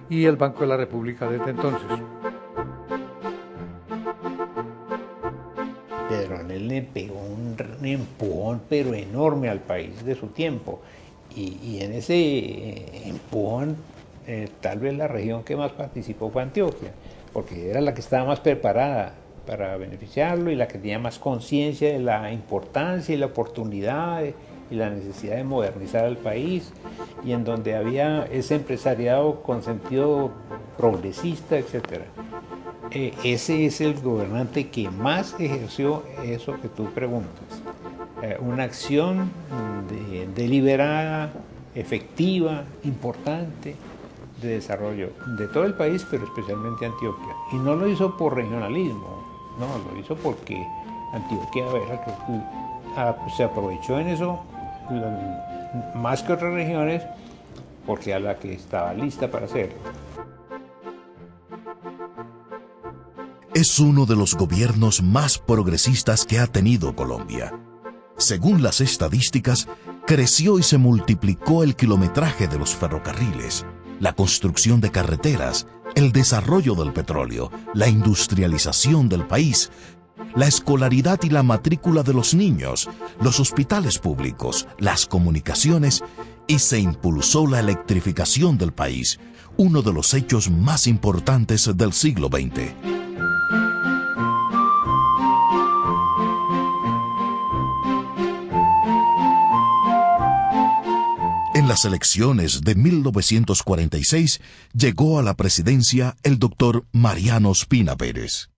y el Banco de la República desde entonces. Pedronel le pegó un empujón pero enorme al país de su tiempo, y en ese empujón tal vez la región que más participó fue Antioquia, porque era la que estaba más preparada para beneficiarlo y la que tenía más conciencia de la importancia y la oportunidad y la necesidad de modernizar al país, y en donde había ese empresariado con sentido progresista, etc. Ese es el gobernante que más ejerció eso que tú preguntas, una acción deliberada, efectiva, importante, de desarrollo de todo el país, pero especialmente Antioquia. Y no lo hizo por regionalismo, no, lo hizo porque Antioquia se aprovechó en eso más que otras regiones, porque era la que estaba lista para hacerlo. Es uno de los gobiernos más progresistas que ha tenido Colombia. Según las estadísticas, creció y se multiplicó el kilometraje de los ferrocarriles, la construcción de carreteras, el desarrollo del petróleo, la industrialización del país, la escolaridad y la matrícula de los niños, los hospitales públicos, las comunicaciones, y se impulsó la electrificación del país, uno de los hechos más importantes del siglo XX. En las elecciones de 1946 llegó a la presidencia el doctor Mariano Ospina Pérez,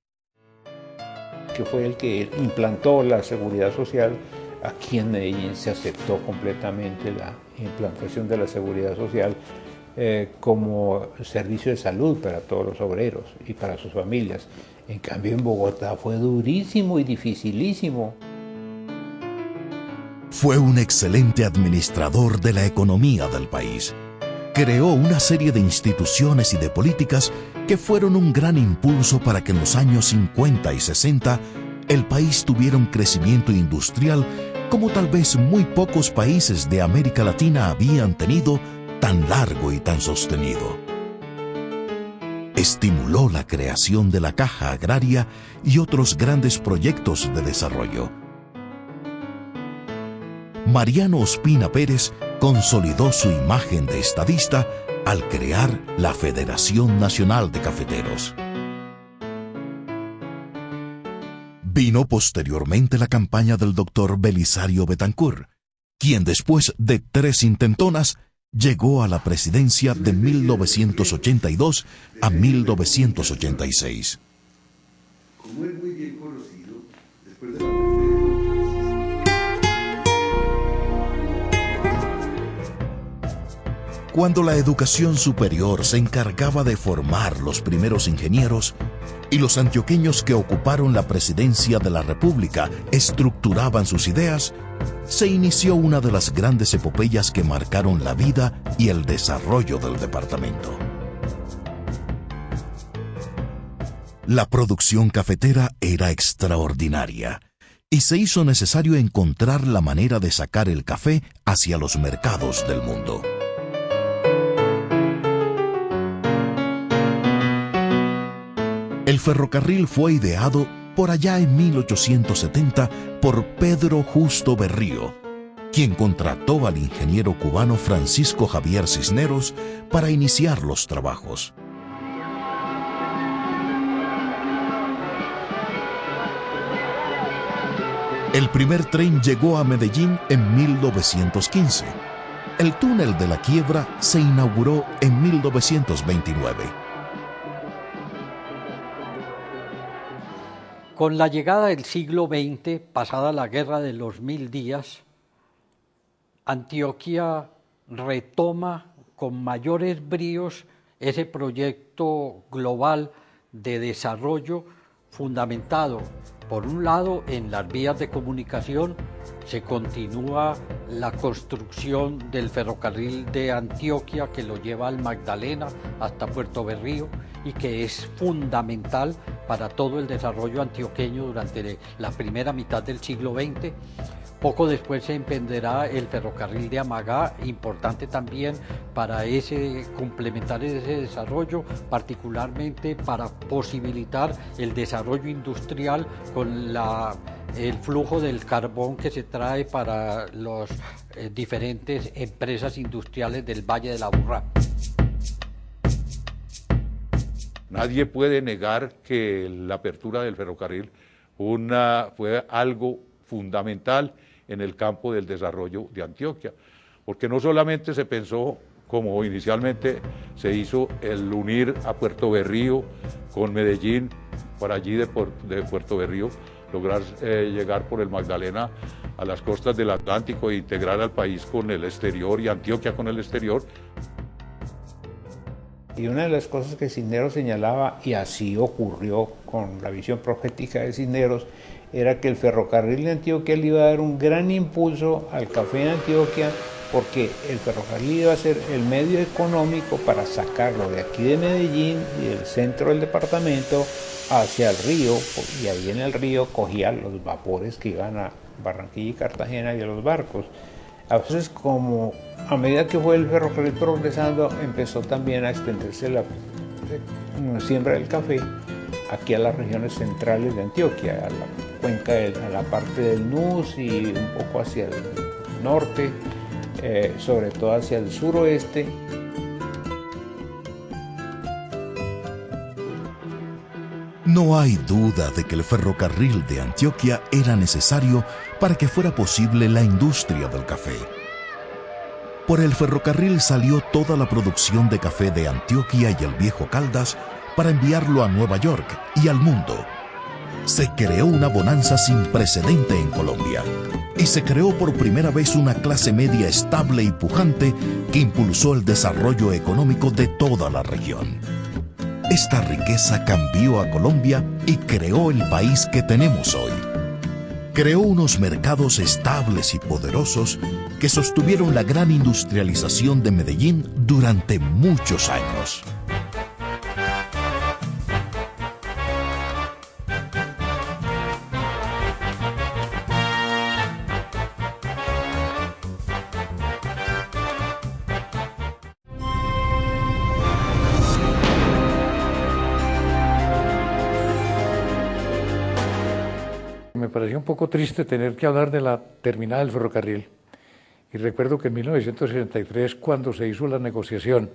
que fue el que implantó la seguridad social. Aquí en Medellín se aceptó completamente la implantación de la seguridad social como servicio de salud para todos los obreros y para sus familias. En cambio en Bogotá fue durísimo y dificilísimo. Fue un excelente administrador de la economía del país. Creó una serie de instituciones y de políticas que fueron un gran impulso para que en los años 50 y 60 el país tuviera un crecimiento industrial como tal vez muy pocos países de América Latina habían tenido tan largo y tan sostenido. Estimuló la creación de la Caja Agraria y otros grandes proyectos de desarrollo. Mariano Ospina Pérez consolidó su imagen de estadista al crear la Federación Nacional de Cafeteros. Vino posteriormente la campaña del doctor Belisario Betancur, quien después de 3 intentonas llegó a la presidencia de 1982 a 1986. Como es muy bien conocido, después de la Cuando la educación superior se encargaba de formar los primeros ingenieros, y los antioqueños que ocuparon la presidencia de la República estructuraban sus ideas, se inició una de las grandes epopeyas que marcaron la vida y el desarrollo del departamento. La producción cafetera era extraordinaria y se hizo necesario encontrar la manera de sacar el café hacia los mercados del mundo. El ferrocarril fue ideado por allá en 1870 por Pedro Justo Berrío, quien contrató al ingeniero cubano Francisco Javier Cisneros para iniciar los trabajos. El primer tren llegó a Medellín en 1915. El túnel de la Quiebra se inauguró en 1929. Con la llegada del siglo XX, pasada la Guerra de los 1000 días, Antioquia retoma con mayores bríos ese proyecto global de desarrollo fundamentado, por un lado, en las vías de comunicación. Se continúa la construcción del ferrocarril de Antioquia que lo lleva al Magdalena hasta Puerto Berrío y que es fundamental para todo el desarrollo antioqueño durante la primera mitad del siglo XX. Poco después se emprenderá el ferrocarril de Amagá, importante también para complementar ese desarrollo, particularmente para posibilitar el desarrollo industrial con el flujo del carbón que se trae para las diferentes empresas industriales del Valle de la Aburrá. Nadie puede negar que la apertura del ferrocarril fue algo fundamental en el campo del desarrollo de Antioquia, porque no solamente se pensó, como inicialmente se hizo, el unir a Puerto Berrío con Medellín, para allí de Puerto Berrío lograr llegar por el Magdalena a las costas del Atlántico e integrar al país con el exterior y Antioquia con el exterior. Y una de las cosas que Cisneros señalaba, y así ocurrió con la visión profética de Cisneros, era que el ferrocarril de Antioquia le iba a dar un gran impulso al café de Antioquia, porque el ferrocarril iba a ser el medio económico para sacarlo de aquí de Medellín y del centro del departamento hacia el río, y ahí en el río cogían los vapores que iban a Barranquilla y Cartagena y a los barcos. A veces, como a medida que fue el ferrocarril progresando, empezó también a extenderse la siembra del café aquí a las regiones centrales de Antioquia, a la cuenca, a la parte del Nus y un poco hacia el norte, sobre todo hacia el suroeste. No hay duda de que el ferrocarril de Antioquia era necesario para que fuera posible la industria del café. Por el ferrocarril salió toda la producción de café de Antioquia y el Viejo Caldas para enviarlo a Nueva York y al mundo. Se creó una bonanza sin precedente en Colombia y se creó por primera vez una clase media estable y pujante que impulsó el desarrollo económico de toda la región. Esta riqueza cambió a Colombia y creó el país que tenemos hoy. Creó unos mercados estables y poderosos que sostuvieron la gran industrialización de Medellín durante muchos años. Me pareció un poco triste tener que hablar de la terminada del ferrocarril. Y recuerdo que en 1963, cuando se hizo la negociación,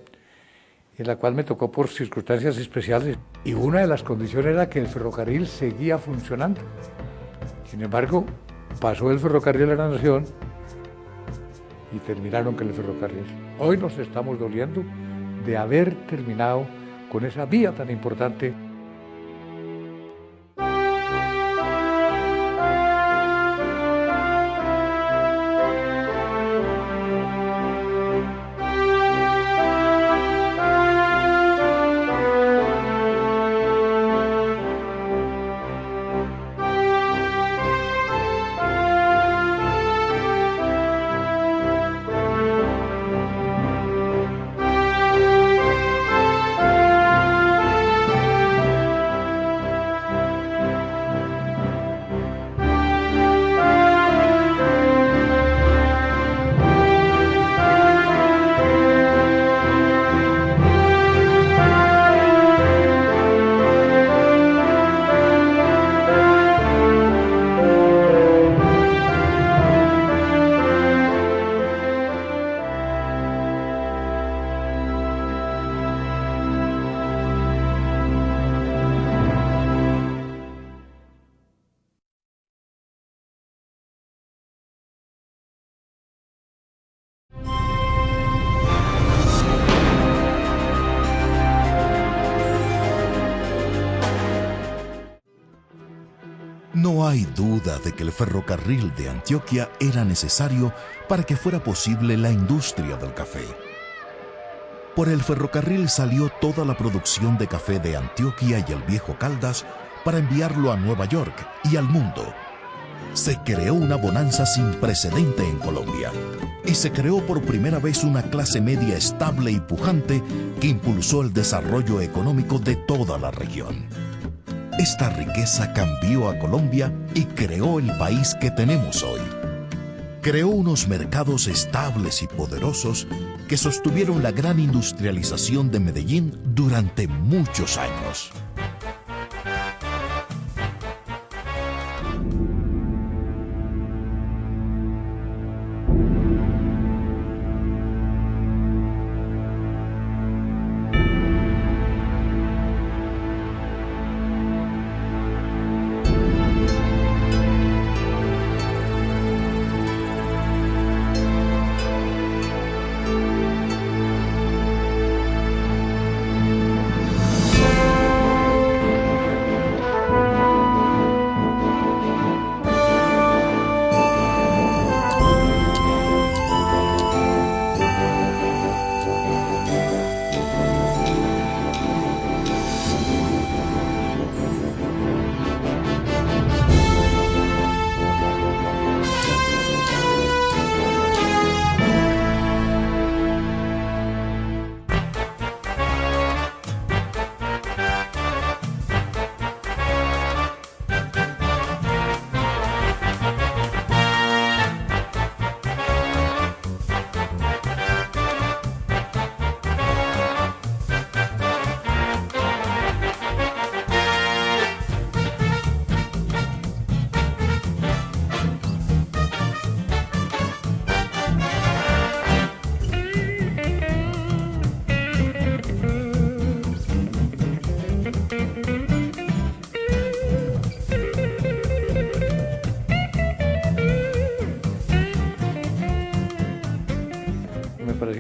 en la cual me tocó por circunstancias especiales, y una de las condiciones era que el ferrocarril seguía funcionando. Sin embargo, pasó el ferrocarril a la nación y terminaron con el ferrocarril. Hoy nos estamos doliendo de haber terminado con esa vía tan importante. hay duda de que el ferrocarril de Antioquia era necesario para que fuera posible la industria del café. Por el ferrocarril salió toda la producción de café de Antioquia y el Viejo Caldas para enviarlo a Nueva York y al mundo. Se creó una bonanza sin precedente en Colombia y se creó por primera vez una clase media estable y pujante que impulsó el desarrollo económico de toda la región. Esta riqueza cambió a Colombia y creó el país que tenemos hoy. Creó unos mercados estables y poderosos que sostuvieron la gran industrialización de Medellín durante muchos años.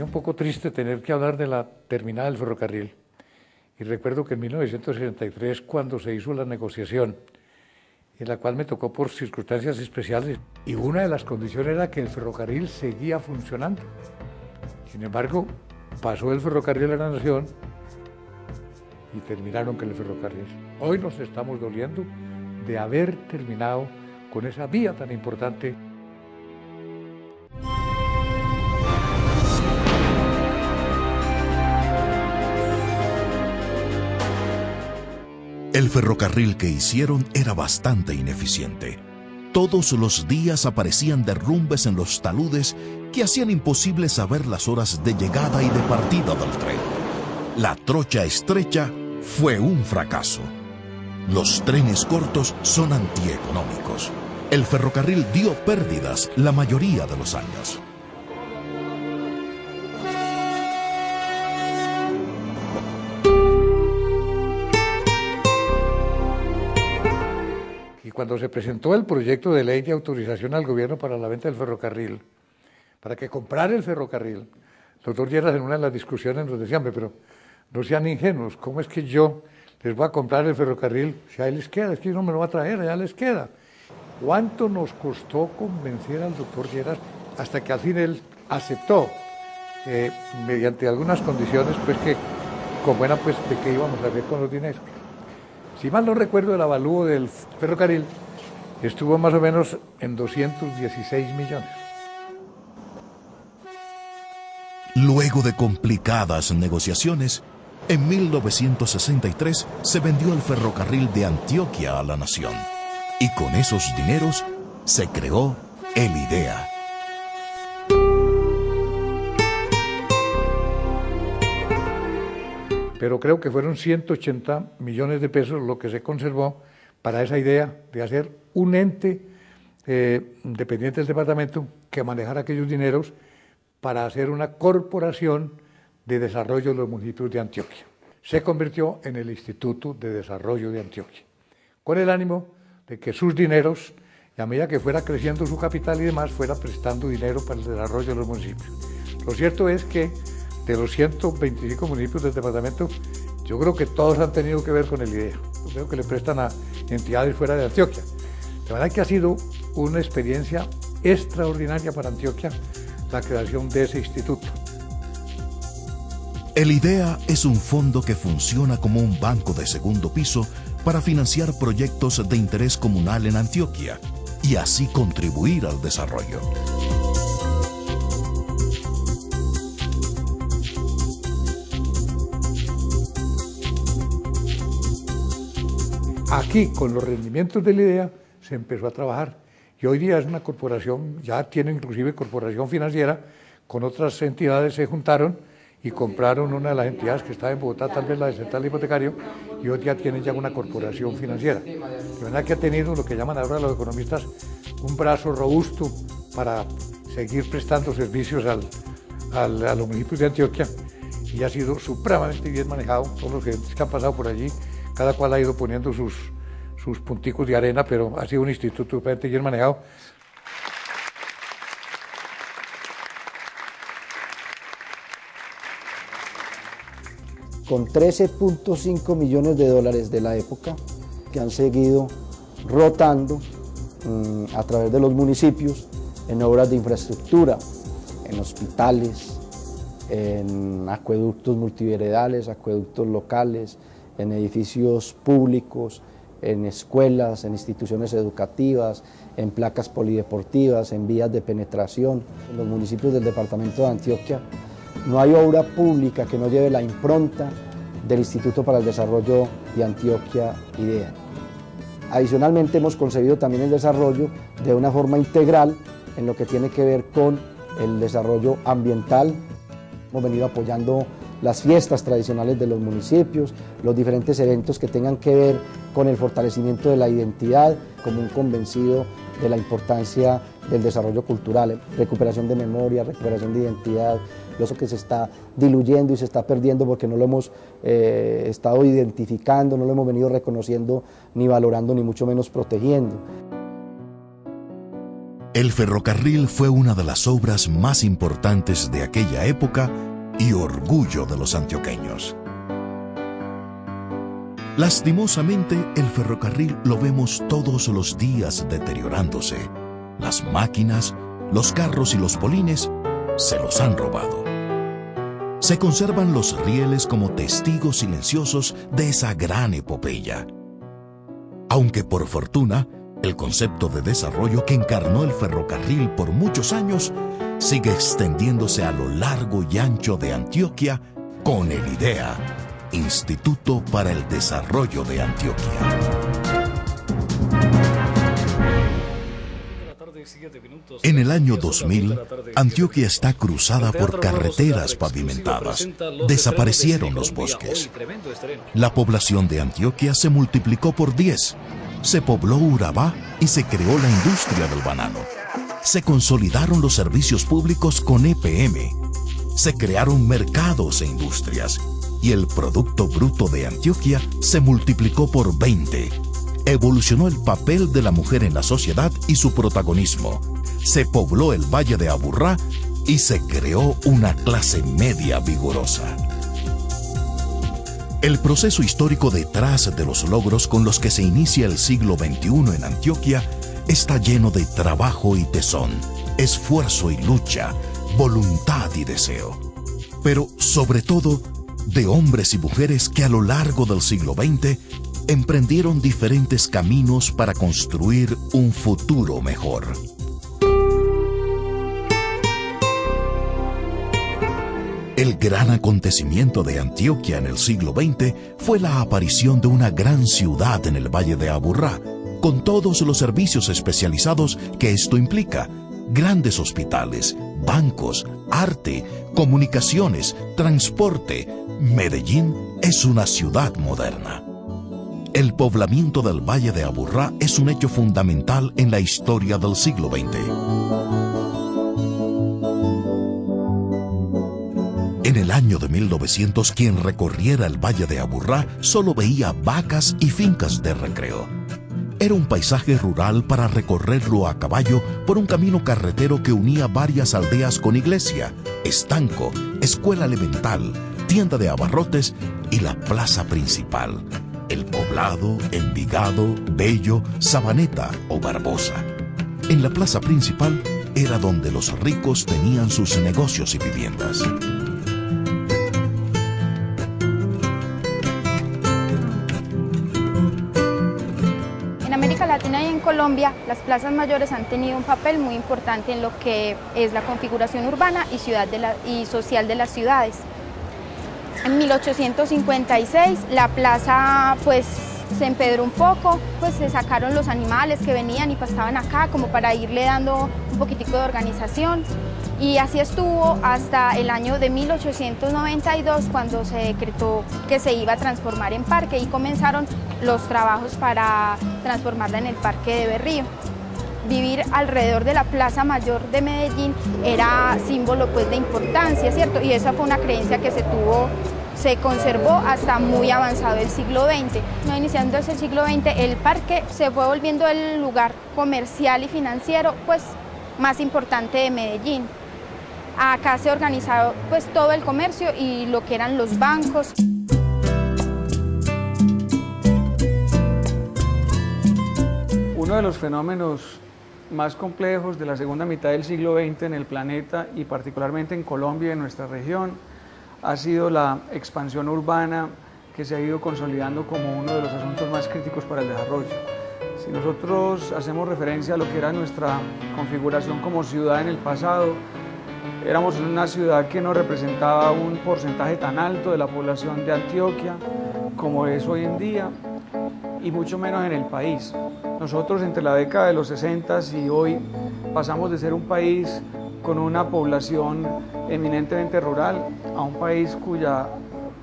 Un poco triste tener que hablar de la terminal del ferrocarril. Y recuerdo que en 1963, cuando se hizo la negociación, en la cual me tocó por circunstancias especiales, y una de las condiciones era que el ferrocarril seguía funcionando. Sin embargo, pasó el ferrocarril a la nación y terminaron con el ferrocarril. Hoy nos estamos doliendo de haber terminado con esa vía tan importante. El ferrocarril que hicieron era bastante ineficiente. Todos los días aparecían derrumbes en los taludes que hacían imposible saber las horas de llegada y de partida del tren. La trocha estrecha fue un fracaso. Los trenes cortos son antieconómicos. El ferrocarril dio pérdidas la mayoría de los años. Y cuando se presentó el proyecto de ley de autorización al gobierno para la venta del ferrocarril, para que comprara el ferrocarril, el doctor Lleras en una de las discusiones nos decía, pero no sean ingenuos, ¿cómo es que yo les voy a comprar el ferrocarril? Si ahí les queda, es que no me lo va a traer, allá les queda. ¿Cuánto nos costó convencer al doctor Lleras hasta que al fin él aceptó, mediante algunas condiciones, pues que como era pues de qué íbamos a hacer con los dineros? Si mal no recuerdo, el avalúo del ferrocarril estuvo más o menos en 216 millones. Luego de complicadas negociaciones, en 1963 se vendió el ferrocarril de Antioquia a la nación. Y con esos dineros se creó el IDEA. Pero creo que fueron 180 millones de pesos lo que se conservó para esa idea de hacer un ente dependiente del departamento que manejara aquellos dineros para hacer una corporación de desarrollo de los municipios de Antioquia. Se convirtió en el Instituto de Desarrollo de Antioquia, con el ánimo de que sus dineros, y a medida que fuera creciendo su capital y demás, fuera prestando dinero para el desarrollo de los municipios. Lo cierto es que de los 125 municipios del departamento, yo creo que todos han tenido que ver con el IDEA. Yo creo que le prestan a entidades fuera de Antioquia. De manera que ha sido una experiencia extraordinaria para Antioquia la creación de ese instituto. El IDEA es un fondo que funciona como un banco de segundo piso para financiar proyectos de interés comunal en Antioquia y así contribuir al desarrollo. Aquí, con los rendimientos de la IDEA, se empezó a trabajar. Y hoy día es una corporación, ya tiene inclusive corporación financiera, con otras entidades se juntaron y compraron una de las entidades que estaba en Bogotá, tal vez la de Central Hipotecario, y hoy día tienen ya una corporación financiera. De manera que ha tenido lo que llaman ahora los economistas un brazo robusto para seguir prestando servicios a los municipios de Antioquia, y ha sido supremamente bien manejado. Todos los gerentes que han pasado por allí, cada cual ha ido poniendo sus punticos de arena, pero ha sido un instituto supremamente bien manejado. Con 13.5 millones de dólares de la época, que han seguido rotando a través de los municipios en obras de infraestructura, en hospitales, en acueductos multiveredales, acueductos locales, en edificios públicos, en escuelas, en instituciones educativas, en placas polideportivas, en vías de penetración. En los municipios del departamento de Antioquia no hay obra pública que no lleve la impronta del Instituto para el Desarrollo de Antioquia, IDEA. Adicionalmente hemos concebido también el desarrollo de una forma integral en lo que tiene que ver con el desarrollo ambiental. Hemos venido apoyando las fiestas tradicionales de los municipios, los diferentes eventos que tengan que ver con el fortalecimiento de la identidad, como un convencido de la importancia del desarrollo cultural, recuperación de memoria, recuperación de identidad, eso que se está diluyendo y se está perdiendo porque no lo hemos estado identificando, no lo hemos venido reconociendo ni valorando, ni mucho menos protegiendo. El ferrocarril fue una de las obras más importantes de aquella época y orgullo de los antioqueños. Lastimosamente, el ferrocarril lo vemos todos los días deteriorándose. Las máquinas, los carros y los polines se los han robado. Se conservan los rieles como testigos silenciosos de esa gran epopeya. Aunque por fortuna, el concepto de desarrollo que encarnó el ferrocarril por muchos años sigue extendiéndose a lo largo y ancho de Antioquia con el IDEA, Instituto para el Desarrollo de Antioquia. En el año 2000, Antioquia está cruzada por carreteras pavimentadas. Desaparecieron los bosques. La población de Antioquia se multiplicó por 10. Se pobló Urabá y se creó la industria del banano. Se consolidaron los servicios públicos con EPM. Se crearon mercados e industrias. Y el Producto Bruto de Antioquia se multiplicó por 20. Evolucionó el papel de la mujer en la sociedad y su protagonismo. Se pobló el Valle de Aburrá y se creó una clase media vigorosa. El proceso histórico detrás de los logros con los que se inicia el siglo XXI en Antioquia está lleno de trabajo y tesón, esfuerzo y lucha, voluntad y deseo. Pero, sobre todo, de hombres y mujeres que a lo largo del siglo XX emprendieron diferentes caminos para construir un futuro mejor. El gran acontecimiento de Antioquia en el siglo XX fue la aparición de una gran ciudad en el Valle de Aburrá, con todos los servicios especializados que esto implica: grandes hospitales, bancos, arte, comunicaciones, transporte. Medellín es una ciudad moderna. El poblamiento del Valle de Aburrá es un hecho fundamental en la historia del siglo XX. En el año de 1900, quien recorriera el Valle de Aburrá solo veía vacas y fincas de recreo. Era un paisaje rural para recorrerlo a caballo por un camino carretero que unía varias aldeas con iglesia, estanco, escuela elemental, tienda de abarrotes y la plaza principal. El Poblado, Envigado, Bello, Sabaneta o Barbosa. En la plaza principal era donde los ricos tenían sus negocios y viviendas. En América Latina y en Colombia, las plazas mayores han tenido un papel muy importante en lo que es la configuración urbana y social de las ciudades. En 1856 la plaza se empedró un poco, se sacaron los animales que venían y pasaban acá como para irle dando un poquitico de organización, y así estuvo hasta el año de 1892, cuando se decretó que se iba a transformar en parque y comenzaron los trabajos para transformarla en el Parque de Berrío. Vivir alrededor de la Plaza Mayor de Medellín era símbolo de importancia, ¿cierto? Y esa fue una creencia que se conservó hasta muy avanzado el siglo XX. Iniciando el siglo XX, el parque se fue volviendo el lugar comercial y financiero más importante de Medellín. Acá se organizaba todo el comercio y lo que eran los bancos. Uno de los fenómenos más complejos de la segunda mitad del siglo XX en el planeta y particularmente en Colombia y en nuestra región ha sido la expansión urbana, que se ha ido consolidando como uno de los asuntos más críticos para el desarrollo. Si nosotros hacemos referencia a lo que era nuestra configuración como ciudad en el pasado, éramos una ciudad que no representaba un porcentaje tan alto de la población de Antioquia como es hoy en día, y mucho menos en el país. Nosotros entre la década de los 60 y hoy pasamos de ser un país con una población eminentemente rural a un país cuya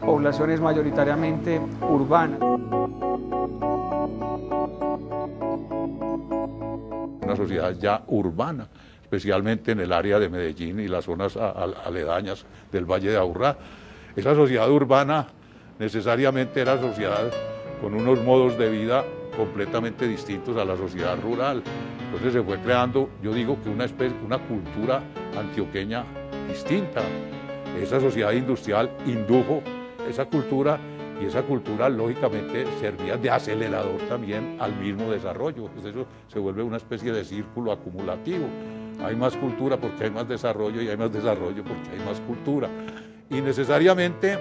población es mayoritariamente urbana. Una sociedad ya urbana, especialmente en el área de Medellín y las zonas aledañas del Valle de Aburrá. Esa sociedad urbana necesariamente era sociedad con unos modos de vida completamente distintos a la sociedad rural. Entonces se fue creando, yo digo que una cultura antioqueña distinta. Esa sociedad industrial indujo esa cultura, y esa cultura lógicamente servía de acelerador también al mismo desarrollo. Entonces eso se vuelve una especie de círculo acumulativo. Hay más cultura porque hay más desarrollo, y hay más desarrollo porque hay más cultura. Y necesariamente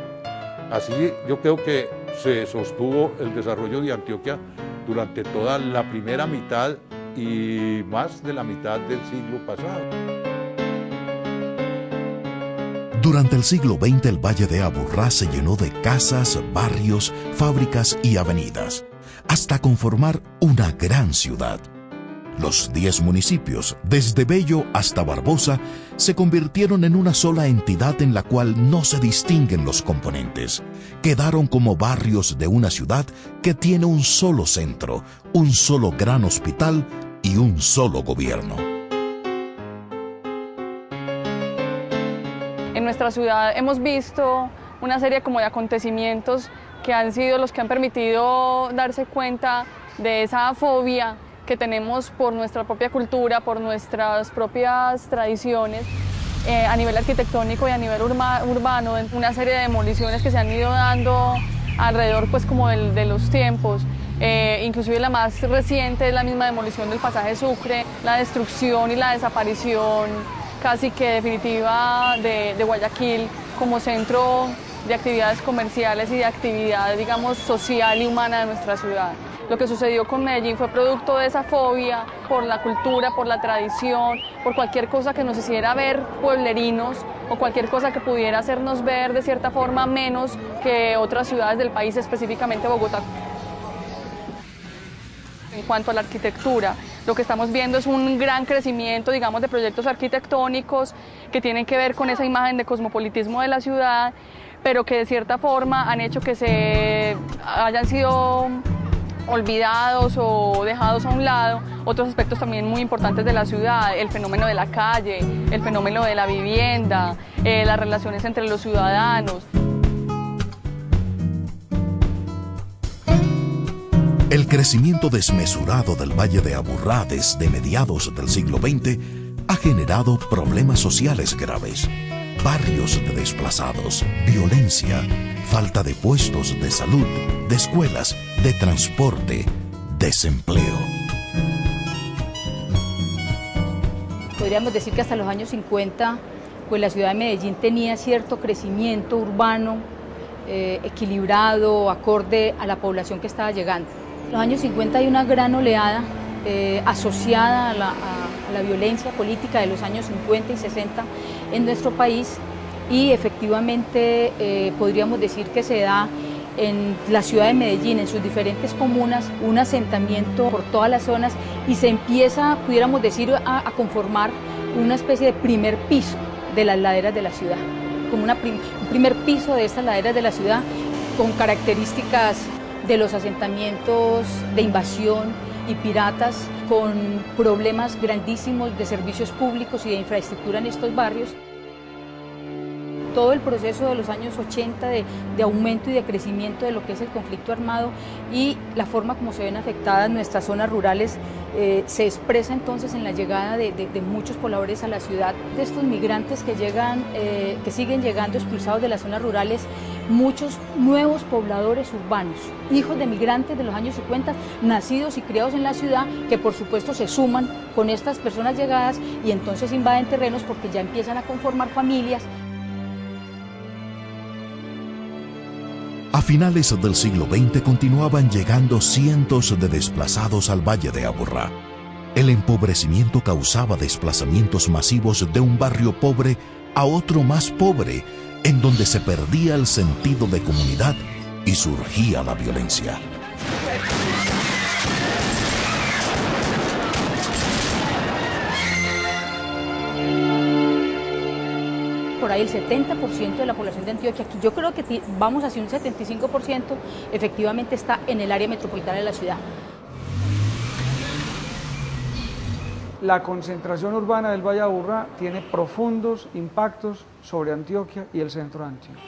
así yo creo que se sostuvo el desarrollo de Antioquia durante toda la primera mitad y más de la mitad del siglo pasado. Durante el siglo XX el Valle de Aburrá se llenó de casas, barrios, fábricas y avenidas, hasta conformar una gran ciudad. Los 10 municipios, desde Bello hasta Barbosa, se convirtieron en una sola entidad en la cual no se distinguen los componentes. Quedaron como barrios de una ciudad que tiene un solo centro, un solo gran hospital y un solo gobierno. En nuestra ciudad hemos visto una serie de acontecimientos que han sido los que han permitido darse cuenta de esa fobia que tenemos por nuestra propia cultura, por nuestras propias tradiciones, a nivel arquitectónico y a nivel urbano, una serie de demoliciones que se han ido dando alrededor de los tiempos. Inclusive la más reciente es la misma demolición del pasaje Sucre, la destrucción y la desaparición casi que definitiva de Guayaquil como centro de actividades comerciales y de actividad, social y humana de nuestra ciudad. Lo que sucedió con Medellín fue producto de esa fobia por la cultura, por la tradición, por cualquier cosa que nos hiciera ver pueblerinos o cualquier cosa que pudiera hacernos ver de cierta forma menos que otras ciudades del país, específicamente Bogotá. En cuanto a la arquitectura, lo que estamos viendo es un gran crecimiento, de proyectos arquitectónicos que tienen que ver con esa imagen de cosmopolitismo de la ciudad, pero que de cierta forma han hecho que hayan sido olvidados o dejados a un lado otros aspectos también muy importantes de la ciudad, el fenómeno de la calle, el fenómeno de la vivienda, las relaciones entre los ciudadanos. El crecimiento desmesurado del Valle de Aburrá desde mediados del siglo XX ha generado problemas sociales graves. barrios de desplazados, violencia, falta de puestos de salud, de escuelas, de transporte, desempleo. Podríamos decir que hasta los años 50, pues la ciudad de Medellín tenía cierto crecimiento urbano, equilibrado, acorde a la población que estaba llegando. En los años 50 hay una gran oleada asociada a la violencia política de los años 50 y 60 en nuestro país, y efectivamente podríamos decir que se da en la ciudad de Medellín, en sus diferentes comunas, un asentamiento por todas las zonas, y se empieza, pudiéramos decir, a conformar una especie de primer piso de las laderas de la ciudad, como un primer piso de estas laderas de la ciudad, con características de los asentamientos de invasión y piratas, con problemas grandísimos de servicios públicos y de infraestructura en estos barrios. Todo el proceso de los años 80 de aumento y de crecimiento de lo que es el conflicto armado y la forma como se ven afectadas nuestras zonas rurales se expresa entonces en la llegada de muchos pobladores a la ciudad, de estos migrantes que llegan, que siguen llegando expulsados de las zonas rurales, muchos nuevos pobladores urbanos, hijos de migrantes de los años 50, nacidos y criados en la ciudad, que por supuesto se suman con estas personas llegadas y entonces invaden terrenos porque ya empiezan a conformar familias. A finales del siglo XX continuaban llegando cientos de desplazados al Valle de Aburrá. El empobrecimiento causaba desplazamientos masivos de un barrio pobre a otro más pobre, en donde se perdía el sentido de comunidad y surgía la violencia. Por ahí el 70% de la población de Antioquia, aquí yo creo que vamos hacia un 75%, efectivamente está en el área metropolitana de la ciudad. La concentración urbana del Valle de Aburrá tiene profundos impactos sobre Antioquia y el centro de Antioquia.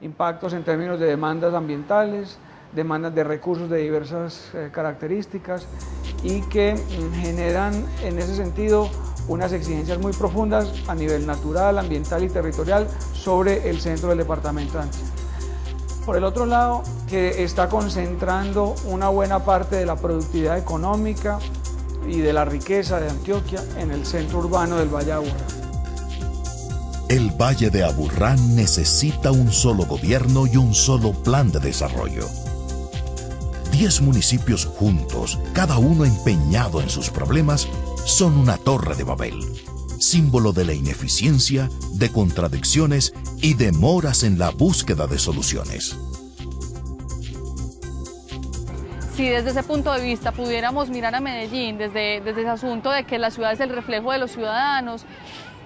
Impactos en términos de demandas ambientales, demandas de recursos de diversas características y que generan en ese sentido unas exigencias muy profundas a nivel natural, ambiental y territorial sobre el centro del departamento de Antioquia. Por el otro lado, que está concentrando una buena parte de la productividad económica y de la riqueza de Antioquia en el centro urbano del Valle de Aburrá. El Valle de Aburrá necesita un solo gobierno y un solo plan de desarrollo. 10 municipios juntos, cada uno empeñado en sus problemas, son una torre de Babel, símbolo de la ineficiencia, de contradicciones y demoras en la búsqueda de soluciones. Si desde ese punto de vista pudiéramos mirar a Medellín desde ese asunto de que la ciudad es el reflejo de los ciudadanos,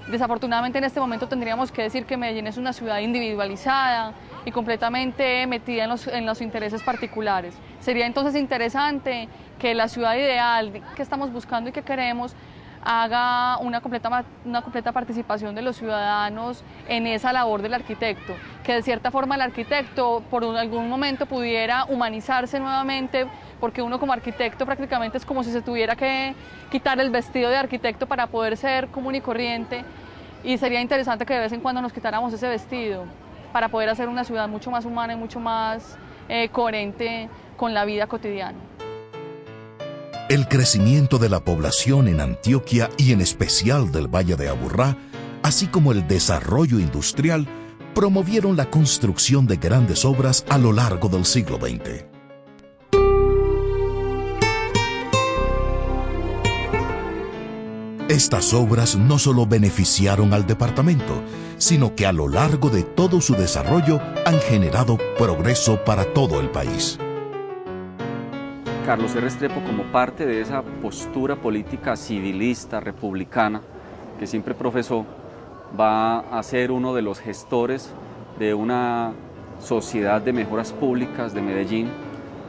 desafortunadamente en este momento tendríamos que decir que Medellín es una ciudad individualizada y completamente metida en los intereses particulares. Sería entonces interesante que la ciudad ideal que estamos buscando y que queremos haga una completa participación de los ciudadanos en esa labor del arquitecto, que de cierta forma el arquitecto por algún momento pudiera humanizarse nuevamente, porque uno como arquitecto prácticamente es como si se tuviera que quitar el vestido de arquitecto para poder ser común y corriente, y sería interesante que de vez en cuando nos quitáramos ese vestido para poder hacer una ciudad mucho más humana y mucho más coherente con la vida cotidiana. El crecimiento de la población en Antioquia y en especial del Valle de Aburrá, así como el desarrollo industrial, promovieron la construcción de grandes obras a lo largo del siglo XX. Estas obras no solo beneficiaron al departamento, sino que a lo largo de todo su desarrollo han generado progreso para todo el país. Carlos C. Restrepo, como parte de esa postura política civilista, republicana, que siempre profesó, va a ser uno de los gestores de una sociedad de mejoras públicas de Medellín,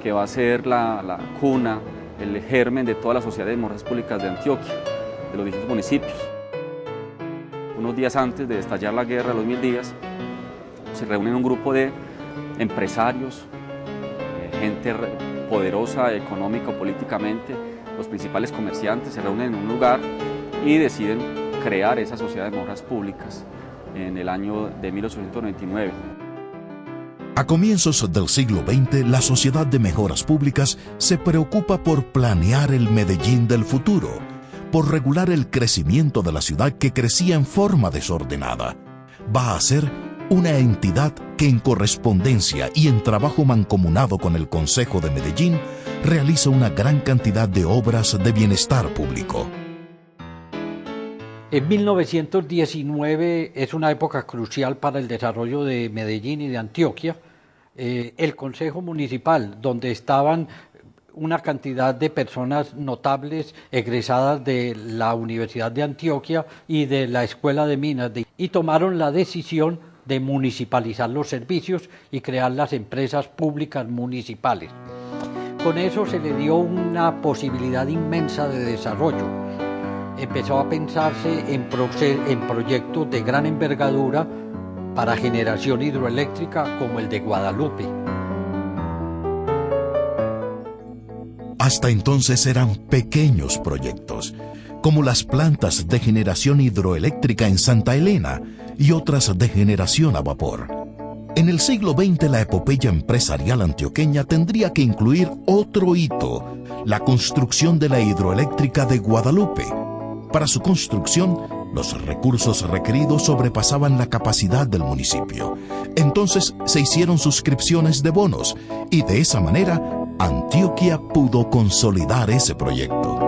que va a ser la cuna, el germen de toda la sociedad de mejoras públicas de Antioquia, de los distintos municipios. Unos días antes de estallar la guerra de los 1000 días, se reúne un grupo de empresarios, gente poderosa económica o políticamente, los principales comerciantes se reúnen en un lugar y deciden crear esa sociedad de mejoras públicas en el año de 1899. A comienzos del siglo XX, la Sociedad de Mejoras Públicas se preocupa por planear el Medellín del futuro, por regular el crecimiento de la ciudad que crecía en forma desordenada. Va a ser una entidad que en correspondencia y en trabajo mancomunado con el Consejo de Medellín realiza una gran cantidad de obras de bienestar público. En 1919 es una época crucial para el desarrollo de Medellín y de Antioquia. El Consejo Municipal, donde estaban una cantidad de personas notables egresadas de la Universidad de Antioquia y de la Escuela de Minas, y tomaron la decisión de municipalizar los servicios y crear las empresas públicas municipales. Con eso se le dio una posibilidad inmensa de desarrollo. Empezó a pensarse en proyectos de gran envergadura para generación hidroeléctrica como el de Guadalupe. Hasta entonces eran pequeños proyectos, como las plantas de generación hidroeléctrica en Santa Elena y otras de generación a vapor. En el siglo XX la epopeya empresarial antioqueña tendría que incluir otro hito, la construcción de la hidroeléctrica de Guadalupe. Para su construcción, los recursos requeridos sobrepasaban la capacidad del municipio. Entonces se hicieron suscripciones de bonos y de esa manera Antioquia pudo consolidar ese proyecto.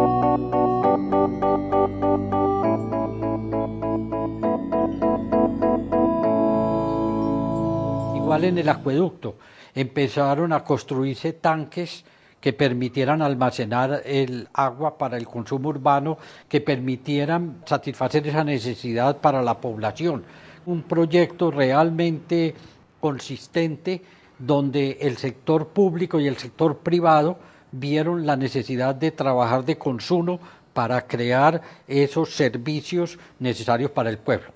Igual en el acueducto, empezaron a construirse tanques que permitieran almacenar el agua para el consumo urbano, que permitieran satisfacer esa necesidad para la población. Un proyecto realmente consistente donde el sector público y el sector privado vieron la necesidad de trabajar de consumo para crear esos servicios necesarios para el pueblo.